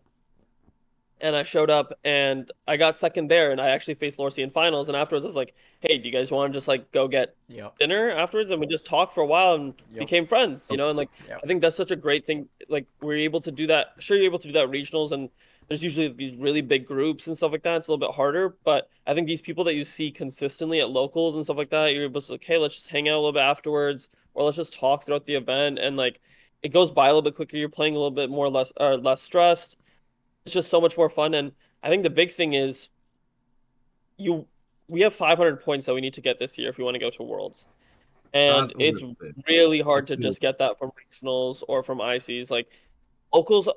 And I showed up and I got second there and I actually faced Lorsi in finals and afterwards I was like, "Hey, do you guys want to just like go get Yep. dinner afterwards?" And we just talked for a while and Yep. became friends, and like Yep. I think that's such a great thing. Like we're able to do that. Sure, you're able to do that at regionals and there's usually these really big groups and stuff like that. It's a little bit harder, but I think these people that you see consistently at locals and stuff like that, you're able to like, hey, let's just hang out a little bit afterwards, or let's just talk throughout the event, and like it goes by a little bit quicker. You're playing a little bit more less or less stressed. It's just so much more fun, and I think the big thing is you we have 500 points that we need to get this year if we want to go to Worlds. And God, it's really hard that's to good. just get that from regionals or from ICs. Like locals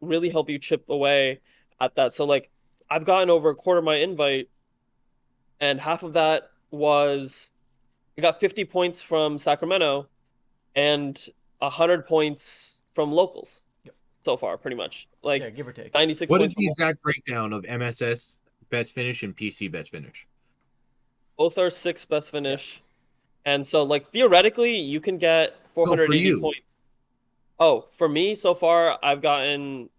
really help you chip away at that. So like I've gotten over a quarter of my invite, and half of that was I got 50 points from Sacramento and 100 points from locals Yep. so far, pretty much. Yeah, Like give or take. 96 What is points from the locals. exact breakdown of MSS best finish and PC best finish? Both are six best Yeah. finish. And so like theoretically you can get No, for 480 you. points. Oh, for me so far, I've gotten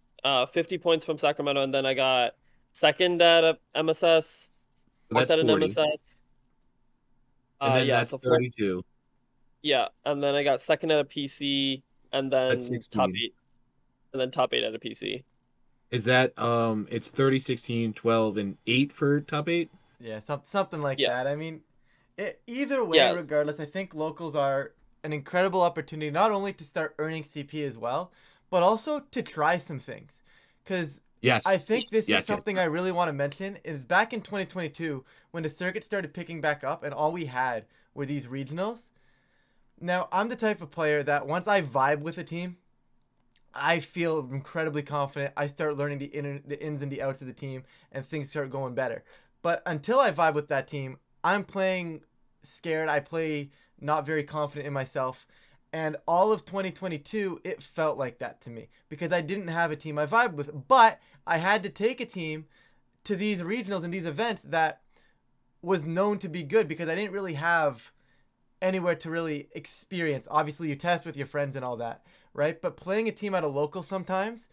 50 points from Sacramento, and then I got second at a MSS, So fourth that's at an 40. MSS. And then Yeah, that's so fourth, 32. yeah, and then I got second at a PC, and That's then top 16. eight, and then top eight at a PC. Is that it's 30, 16, 12, and 8 for top 8? Yeah, something like Yeah, that. I mean, either way, yeah, regardless, I think locals are an incredible opportunity not only to start earning CP as well, but also to try some things. Because Yes. I think this is Yes, yes. something I really want to mention is back in 2022 when the circuit started picking back up and all we had were these regionals. Now, I'm the type of player that once I vibe with a team, I feel incredibly confident. I start learning the ins and the outs of the team, and things start going better. But until I vibe with that team, I'm playing scared. I play not very confident in myself. And all of 2022, it felt like that to me because I didn't have a team I vibed with. But I had to take a team to these regionals and these events that was known to be good because I didn't really have anywhere to really experience. Obviously, you test with your friends and all that, right? But playing a team at a local sometimes,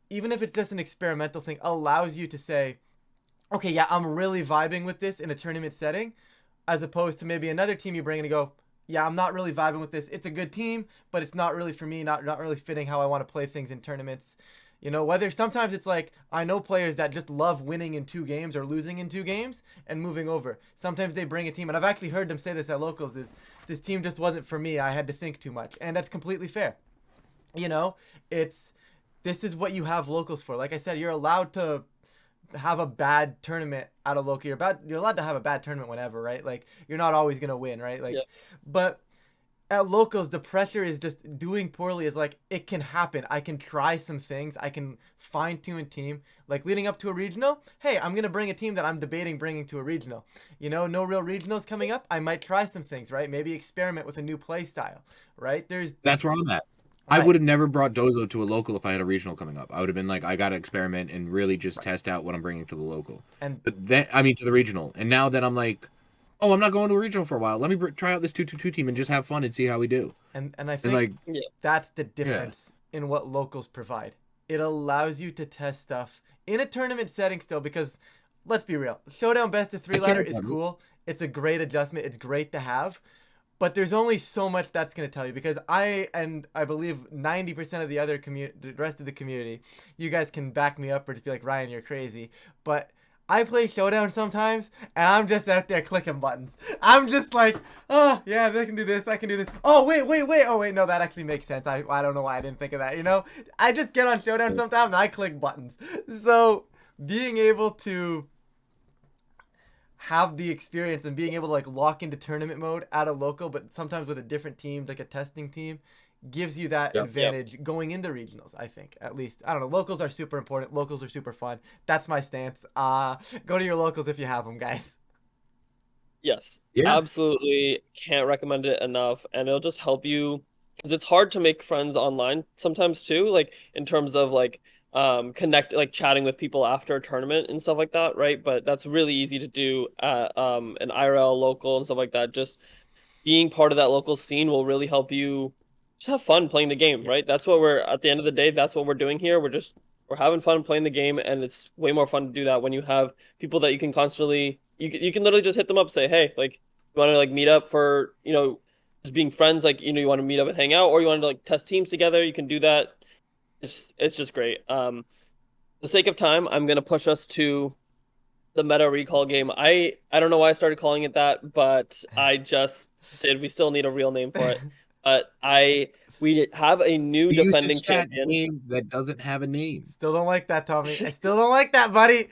even if it's just an experimental thing, allows you to say, okay, yeah, I'm really vibing with this in a tournament setting, as opposed to maybe another team you bring in and go, yeah, I'm not really vibing with this. It's a good team, but it's not really for me, not really fitting how I want to play things in tournaments. Whether sometimes it's like I know players that just love winning in 2 games or losing in 2 games and moving over. Sometimes they bring a team, and I've actually heard them say this at locals: is this team just wasn't for me. I had to think too much, and that's completely fair. You know, it's this is what you have locals for. Like I said, you're allowed to have a bad tournament at a local. You're allowed to have a bad tournament whenever, right? Like you're not always gonna win, right? Like, Yeah. but at locals, the pressure is just doing poorly is like it can happen. I can try some things. I can fine tune a team. Like leading up to a regional, hey, I'm gonna bring a team that I'm debating bringing to a regional. You know, no real regionals coming up. I might try some things, right? Maybe experiment with a new play style, right? That's where I'm at. I Right. would have never brought Dozo to a local if I had a regional coming up. I would have been like, I got to experiment and really just test out what I'm bringing to the local. And But then, I mean, to the regional. And now that I'm like, oh, I'm not going to a regional for a while. Let me try out this 2-2-2 team and just have fun and see how we do. and I And think like, Yeah. that's the difference in what locals provide. It allows you to test stuff in a tournament setting still because let's be real. Showdown best of 3 I ladder can't is tell you. cool. It's a great adjustment. It's great to have. But there's only so much that's going to tell you because I believe 90% of the rest of the community, you guys can back me up or just be like, Ryan, you're crazy. But I play Showdown sometimes and I'm just out there clicking buttons. I'm just like, oh, yeah, I can do this. I can do this. Oh, wait. Oh, wait, no, that actually makes sense. I don't know why I didn't think of that, you know? I just get on Showdown sometimes and I click buttons. So being able to have the experience and being able to like lock into tournament mode at a local, but sometimes with a different team, like a testing team, gives you that Yep. advantage going into regionals. I think at least I don't know. Locals are super important. Locals are super fun. That's my stance. Go to your locals if you have them, guys. Yes. Yeah. Absolutely can't recommend it enough. And it'll just help you because it's hard to make friends online sometimes too, like in terms of like connect like chatting with people after a tournament and stuff like that, right? But that's really easy to do at an IRL local and stuff like that. Just being part of that local scene will really help you just have fun playing the game, Yeah. right? That's what we're at the end of the day, that's what we're doing here. We're having fun playing the game, and it's way more fun to do that when you have people that you can constantly you can literally just hit them up, say, hey, like you want to like meet up for, just being friends, like you want to meet up and hang out, or you want to like test teams together, you can do that. It's just great. For the sake of time, I'm gonna push us to the meta recall game. I don't know why I started calling it that, but I just did. We still need a real name for it. But we have a new we use a defending chat champion. game that doesn't have a name. Still don't like that, Tommy. I still don't like that, buddy.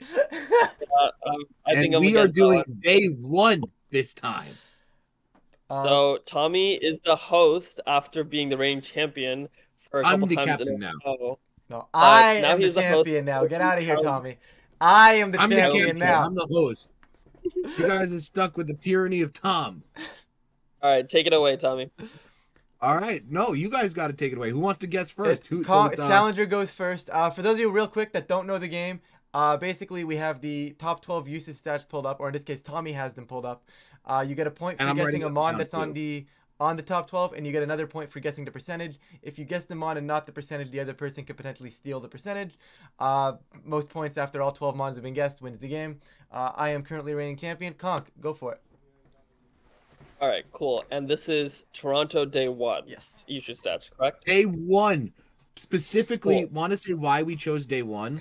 I think And I'm we are against that doing one. day one this time. So Tommy is the host after being the reigning champion for a I'm couple the times in a captain now. row. no, But I now am the he's the host champion now. of Get the out of here, challenge. Tommy. I am the I'm the champion champion. now. I'm the host. You guys are stuck with the tyranny of Tom. All right, take it away, Tommy. All right. No, you guys got to take it away. Who wants to guess first? Challenger goes first. For those of you real quick that don't know the game, basically we have the top 12 usage stats pulled up, or in this case, Tommy has them pulled up. You get a point And for I'm guessing writing a them mon down, that's on the top 12, and you get another point for guessing the percentage. If you guess the mon and not the percentage, the other person could potentially steal the percentage. Most points after all 12 mons have been guessed wins the game. I am currently reigning champion. Conk, go for it. All right, cool. And this is Toronto day one. Yes. Usage stats, correct? Day one. Specifically, Cool. want to say why we chose day one?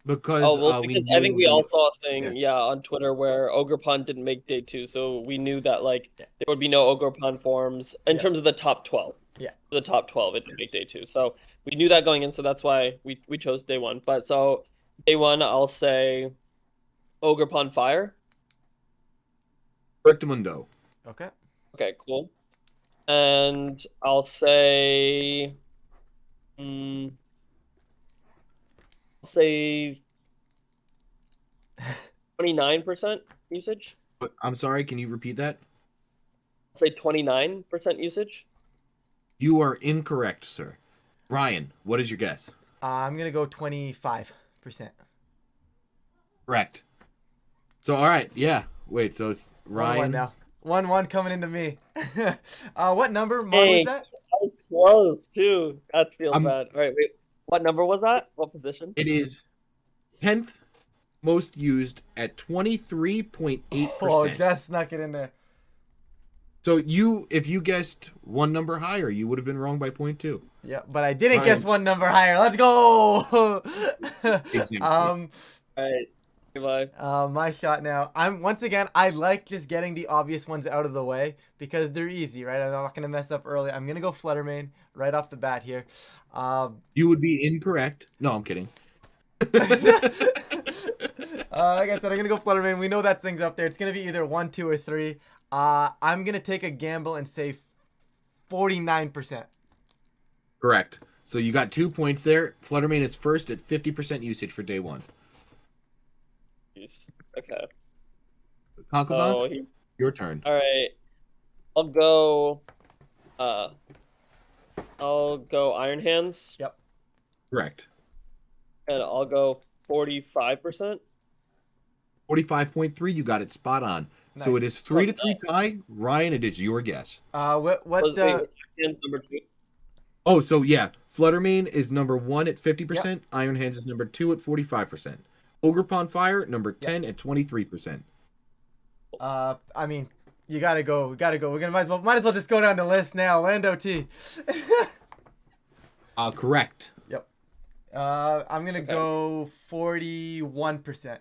Because Oh, well, we because I think knew we all saw a thing, yeah. yeah, on Twitter where Ogerpon didn't make day two, so we knew that like Yeah. there would be no Ogerpon forms in Yeah. terms of the top 12. Yeah. The top 12, it didn't make day two. So we knew that going in, so that's why we chose day one. But so day one, I'll say Ogerpon Fire. Rectamundo. Okay. Okay, cool. And I'll say, I'll say 29% usage. I'm sorry, can you repeat that? I'll say 29% usage. You are incorrect, sir. Ryan, what is your guess? I'm gonna go 25%. Correct. So, all right, yeah. Wait, so it's 1-1 Ryan. now. 1-1 coming into me. What number mon Hey, was that? that was close too. That feels I'm- bad. All right, wait. What number was that? What position? It is 10th most used at 23.8%. Oh, just snuck it in there. So if you guessed one number higher, you would have been wrong by 0.2. Yeah, but I didn't Ryan. guess one number higher. Let's go. Exactly. All right. Goodbye. My shot now. Once again, I like just getting the obvious ones out of the way because they're easy, right? I'm not gonna mess up early. I'm gonna go Fluttermane right off the bat here. You would be incorrect. No, I'm kidding. Like I said, I'm gonna go Fluttermane. We know that thing's up there. It's gonna be either 1, 2, or 3. I'm gonna take a gamble and say 49%. Correct. So you got 2 points there. Fluttermane is first at 50% usage for day 1. Jeez. Okay. Conkeldonk, your turn. All right. I'll go. I'll go Iron Hands. Yep. Correct. And I'll go 45%. 45.3, you got it spot on. Nice. So it is 3-3 tie. Ryan, it is your guess. What Was second, number 2? Oh, so yeah. Fluttermane is number 1 at 50%. Iron Hands is number 2 at 45%. Ogerpon Fire, number 10 at 23%. I mean, you gotta go. We gotta go. Might as well just go down the list now. Lando T. Correct. Yep. I'm gonna go 41%.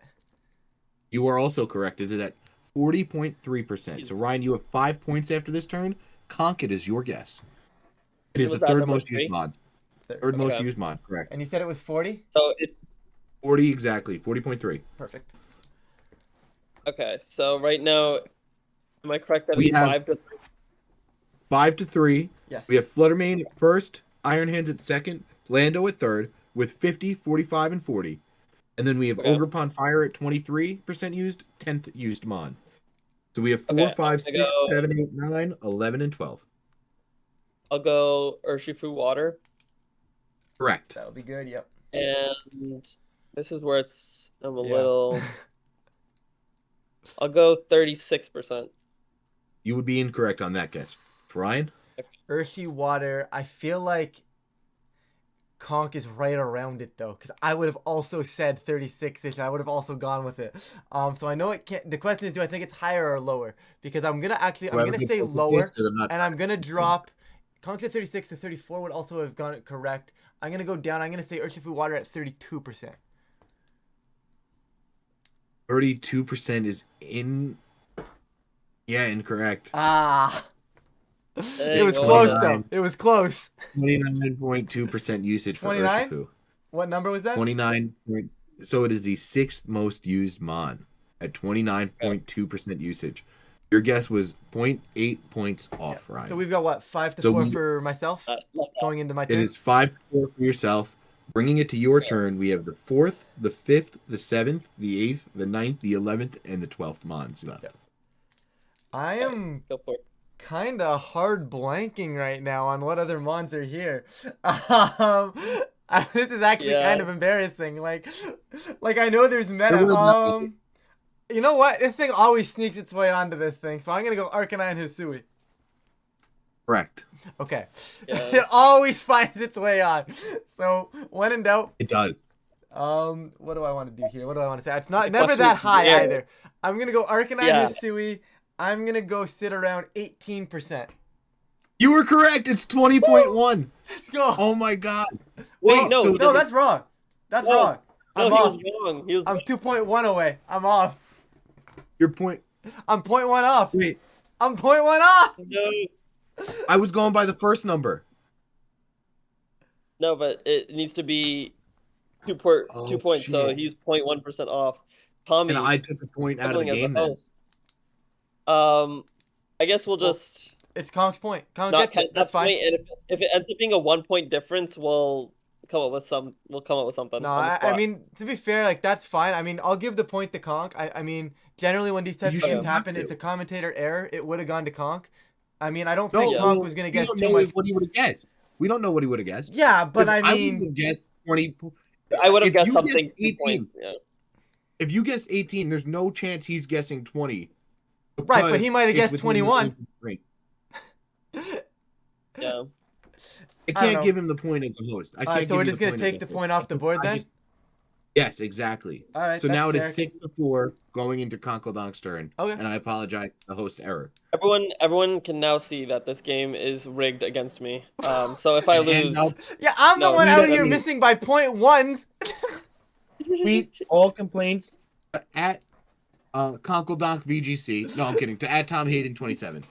You are also correct. It is at 40.3%. So Ryan, you have 5 points after this turn. Conk, it is your guess. It is the third most used mod. Third most used mod, correct. And you said it was 40? So it's 40 exactly. 40.3. Perfect. okay. So right now, am I correct that We it's have 5-3? 5-3. Yes. We have Fluttermane at first, Iron Hands at second, Lando at third, with 50, 45, and 40. And then we have Ogerpon Fire at 23% used, 10th used mod. So we have 4, 5, 6, 7, 8, 9, 11, and 12. I'll go Urshifu Water. Correct. That'll be good. Yep. And this is where I'm a little. I'll go 36%. You would be incorrect on that guess. Ryan? Urshi Water. I feel like Conk is right around it though, because I would have also said 36ish. I would have also gone with it. So I know it can't. The question is, do I think it's higher or lower? Because I'm gonna say lower, and I'm gonna drop. Conk's at 36, so 34 would also have gone correct. I'm gonna go down. I'm gonna say Urshifu Water at 32%. 32% is incorrect. It was close though. It was close. 29.2% usage for 29? Urshifu. What number was that? 29. So it is the 6th most used mod at 29.2% usage. Your guess was 0.8 points off, Ryan. So we've got what, 5 to 4 for myself going into my turn. It is 5 to 4 for yourself. Bringing it to your turn, we have the 4th, the 5th, the 7th, the 8th, the 9th, the 11th, and the 12th mods left. I am kind of hard blanking right now on what other mons are here. This is actually kind of embarrassing. Like I know there's meta. You know what? This thing always sneaks its way onto this thing, so I'm gonna go Arcanine Hisui. Correct. Okay. It always finds its way on. So when in doubt, it does. What do I want to do here? What do I want to say? It's never that high either. I'm gonna go Arcanine Hisui. I'm gonna go sit around 18%. You were correct. It's 20.1. Let's go. Oh my god. Wait, no, that's wrong. That's wrong. I'm off. Wrong. I'm 2.1 away. I'm off. Your point. I'm 0.1 off. Wait. I'm 0.1 off. No. I was going by the first number. No, but it needs to be 2 points, shit. so he's 0.1% off. Tommy. And I took a point out of the game then. I guess we'll just. It's Conk's point. Conk gets it. That's fine. And if it ends up being a 1 point difference, we'll come up with something. No, I mean, to be fair, like that's fine. I mean, I'll give the point to Conk. I mean, generally when these types of things happen, it's a commentator error. It would have gone to Conk. I mean, I don't think Conk was gonna guess too much. What he would have guessed. We don't know what he would have guessed. Yeah, but I mean, I would have guessed 20. I would have guessed something. 18. If you guessed 18, there's no chance he's guessing 20. Right, but he might have guessed 21. Yeah. I can't give him the point as a host. I can't. So we're just gonna take the point off the board then. Yes, exactly. All right. So now it is 6-4 going into Conkeldonk's turn. Okay. And I apologize for the host error. Everyone can now see that this game is rigged against me. So if I lose, yeah, I'm the one out here missing by 0.1s. Tweet all complaints At ConkleDonkVGC. No, I'm kidding. To at Tom Hayden 27.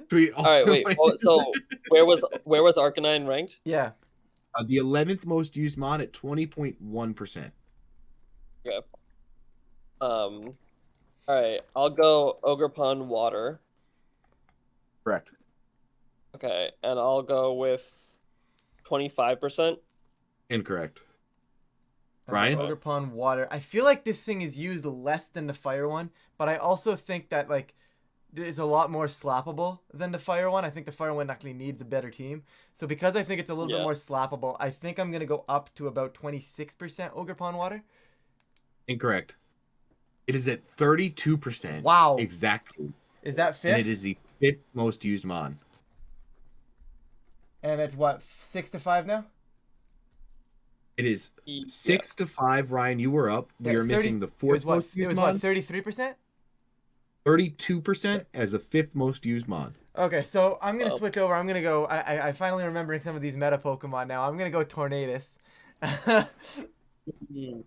Tweet All right, wait. So where was Arcanine ranked? Yeah. the 11th most used mod at 20.1%. Okay. All right. I'll go Ogerpon Water. Correct. Okay, and I'll go with 25%. Incorrect. Okay, Ryan? Ogerpon Water. I feel like this thing is used less than the fire one, but I also think that like it's a lot more slappable than the fire one. I think the fire one actually needs a better team. So because I think it's a little bit Yeah. more slappable, I think I'm gonna go up to about 26% Ogerpon Water. Incorrect. It is at 32%. Wow. Exactly. Is that And fifth? it is the 5th most used mod. And it's what, 6-5 now? It is Yeah. 6-5. Ryan, you were up. We Yeah, are 30 missing the It 4th was what? most It used was mod. what? 33%. 32% as the 5th most used mod. Okay, so I'm gonna Well. switch over. I'm gonna go. I finally remembering some of these meta Pokemon now. I'm gonna go Tornadus. Hmm.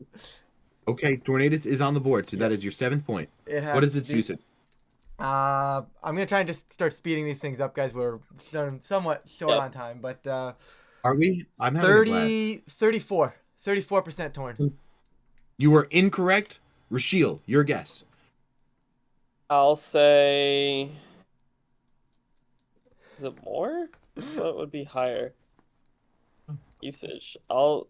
Okay, Tornadus is on the board, so Yep. that is your 7th point. It has What is to its be- usage? I'm gonna try and just start speeding these things up, guys. We're somewhat short Yep. on time, but Are we? I'm having a blast. 34% torn. You were incorrect. Rashiel, your guess. I'll say. Is it more? What would be higher usage? I'll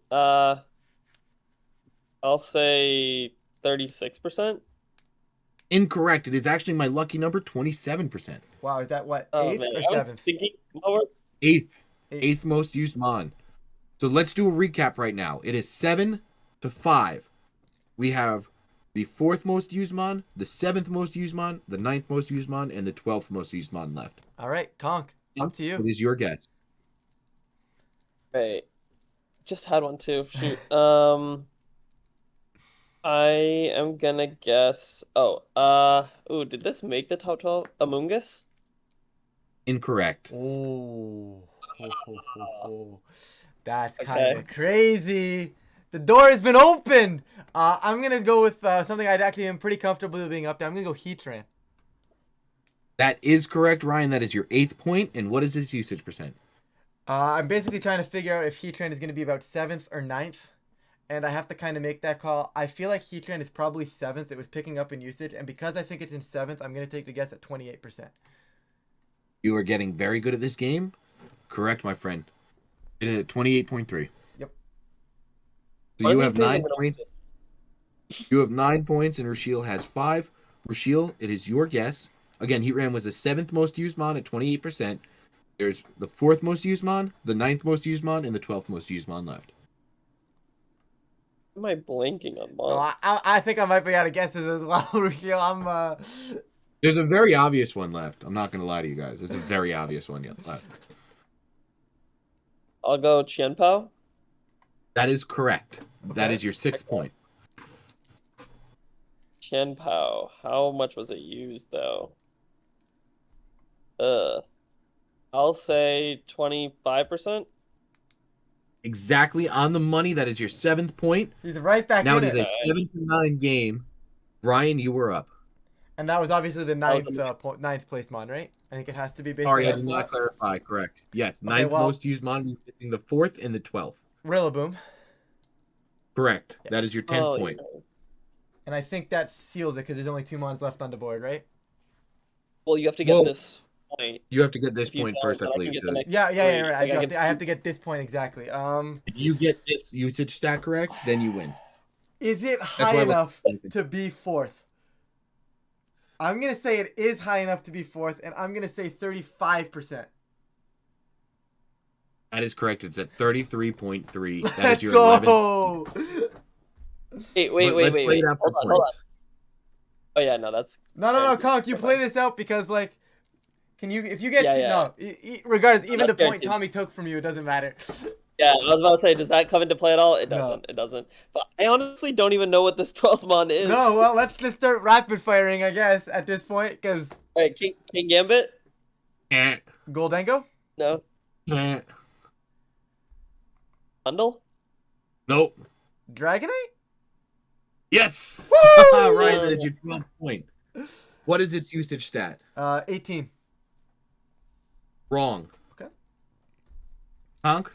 say 36%. Incorrect. It is actually my lucky number, 27%. Wow, is that what, Oh eighth man, or I was seventh? thinking lower. Eighth. Eighth. Eighth most used mod. So let's do a recap right now. It is 7-5. We have the 4th most used mod, the 7th most used mod, the 9th most used mod, and the 12th most used mod left. All right, Conk, up to It you. is your guess. Wait, just had one too. Shoot. I am gonna guess. Oh, ooh, did this make the top 12? Amoongus? Incorrect. Oh, that's kind Okay. of crazy. The door has been opened. I'm gonna go with something I'd actually am pretty comfortable with being up there. I'm gonna go Heatran. That is correct, Ryan. That is your 8th point. And what is its usage percent? I'm basically trying to figure out if Heatran is gonna be about 7th or 9th. And I have to kind of make that call. I feel like Heatran is probably 7th. It was picking up in usage. And because I think it's in 7th, I'm going to take the guess at 28%. You are getting very good at this game. Correct, my friend. It is at 28.3. Yep. So One you of have these days I'm 9 gonna- points. You have 9 points, and Rashiel has 5. Rashiel, it is your guess. Again, Heatran was the 7th most used mod at 28%. There's the 4th most used mod, the 9th most used mod, and the 12th most used mod left. Am I blanking on No, months? I think I might be out of guesses as well, Rushil. I'm There's a very obvious one left. I'm not going to lie to you guys. There's a very obvious one yet left. I'll go Qianpao. That is correct. That Okay. is your 6th point. Qianpao. How much was it used though? I'll say 25%. Exactly on the money. That is your 7th point. he's right back Now in it is it. a 7-9 game. Brian, you were up. And that was obviously the was ninth place mod, right? I think it has to be based Sorry, I on did that not slot. clarify. Correct. Yes, Okay, 9th well- most used mod, missing the 4th and the 12th. Rillaboom. Correct. That is your 10th Oh, point. yeah. And I think that seals it because there's only 2 mods left on the board, right? Well, you have to get Well, this point. You have to get this If you point don't, first, I then I can believe. get the next Yeah, three. right. Like, I have to get this point exactly. If you get this usage stat correct, then you win. Is it why high we're enough thinking. to be 4th? I'm gonna say it is high enough to be 4th, and I'm gonna say 35%. That is correct. It's at 33.3. That Let's is your 11th. go. Wait, But let's play it after Hold on, hold on. points. Oh yeah, no, that's No, Conk, you play this out because like, can you if you get Yeah, yeah. no, regardless, even the Not point guaranteed. Tommy took from you, it doesn't matter. yeah. I was about to say, does that come into play at all? It No. doesn't. It doesn't. But I honestly don't even know what this 12th mon is. No, well, let's start rapid firing, I guess, at this point, because All right, King Gambit. Eh, Goldango, No. eh. Bundle. Nope. Dragonite, Yes! Woo! Right, that is your 12 point. What is its usage stat? 18. Wrong. Okay. Honk?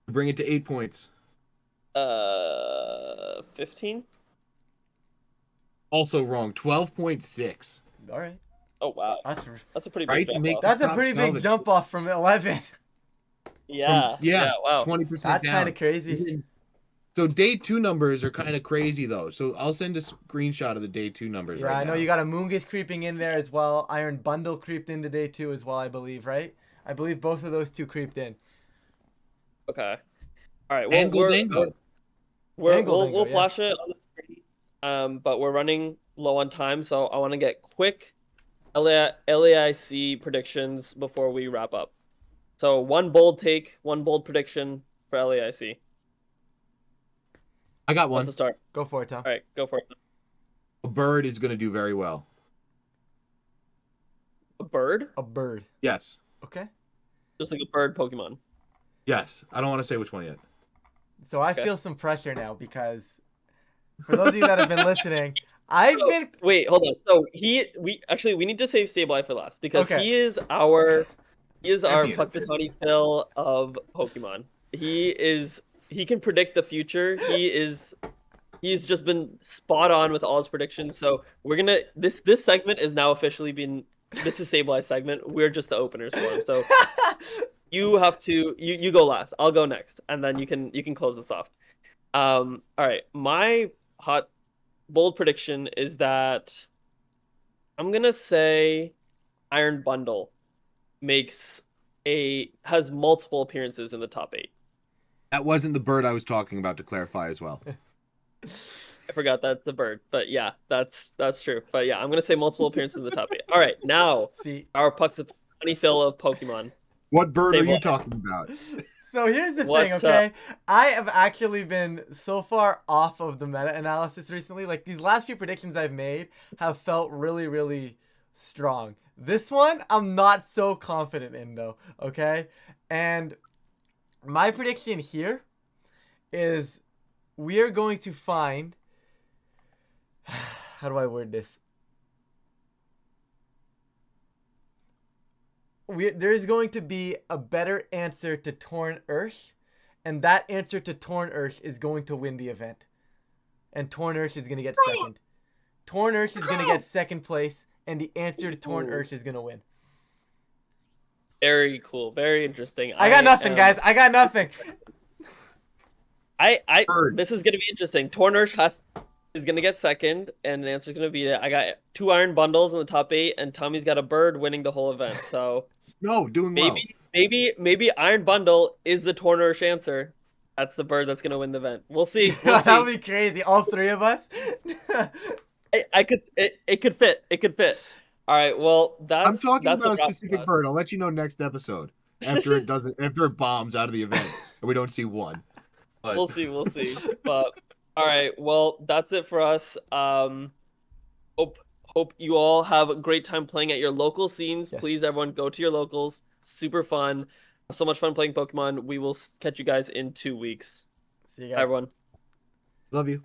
Bring it to 8 points. 15. Also wrong. 12.6. All right. Oh wow, that's a pretty big Right, to drop make off. That's a top pretty 12 big is- jump off from 11. Yeah, Yeah, wow. 20% That's down. kind of crazy. So day 2 numbers are kind of crazy though. So I'll send a screenshot of the day 2 numbers Yeah, right I know now. you got a Moongus creeping in there as well. Iron Bundle creeped into day 2 as well, I believe, right? I believe both of those two creeped in. Okay. All right. Well, And Goldango. And we'll Goldango, yeah. flash it on the screen. But we're running low on time, so I want to get quick LAIC predictions before we wrap up. So one bold prediction for LAIC. I got What's one. the start? Go for it, Tom. All right, go for it. A bird is going to do very well. A bird? A bird. Yes. Okay. Just like a bird Pokemon. Yes. I don't want to say which one yet. So I Okay. feel some pressure now because for those of you that have been listening, I've been Wait, hold on. So we need to save Sableye for last because Okay. he is our Champion. Puxatawny Phil of Pokemon. He can predict the future. He's just been spot on with all his predictions. So we're gonna this segment is now officially been this is Sableye's segment. We're just the openers for him. So you have to you go last. I'll go next, and then you can close this off. All right. My hot bold prediction is that I'm gonna say Iron Bundle has multiple appearances in the top 8. That wasn't the bird I was talking about, to clarify as well. I forgot that's a bird, but yeah, that's true. But yeah, I'm gonna say multiple appearances in the top 8. All right, now see. our Puxatawny Phil of Pokemon. What bird are you Sableye. talking about? So here's the What's thing, okay? I have actually been so far off of the meta-analysis recently. Like, these last few predictions I've made have felt really, really strong. This one, I'm not so confident in, though, okay? And my prediction here is we are going to find... How do I word this? There is going to be a better answer to Torn Earth, and that answer to Torn Earth is going to win the event. And Torn Earth is going to get second. Torn Earth is going to get second place, and the answer to Torn Earth is going to win. Very cool, very interesting. I got nothing, guys. I got nothing. Bird. This is gonna be interesting. Tornursh is gonna get second, and the answer's gonna be it. I got 2 Iron Bundles in the top 8, and Tommy's got a bird winning the whole event. So No, doing well. maybe Iron Bundle is the Tornursh answer. That's the bird that's gonna win the event. We'll see. We'll see. That would be crazy. All 3 of us. It could fit. It could fit. All right. Well, I'm talking that's about a wrap for specific us. bird. I'll let you know next episode after it bombs out of the event and we don't see one. But We'll see. But all right. Well, that's it for us. Hope you all have a great time playing at your local scenes. Yes. Please, everyone, go to your locals. Super fun. So much fun playing Pokemon. We will catch you guys in 2 weeks. See you guys. Bye, everyone. love you.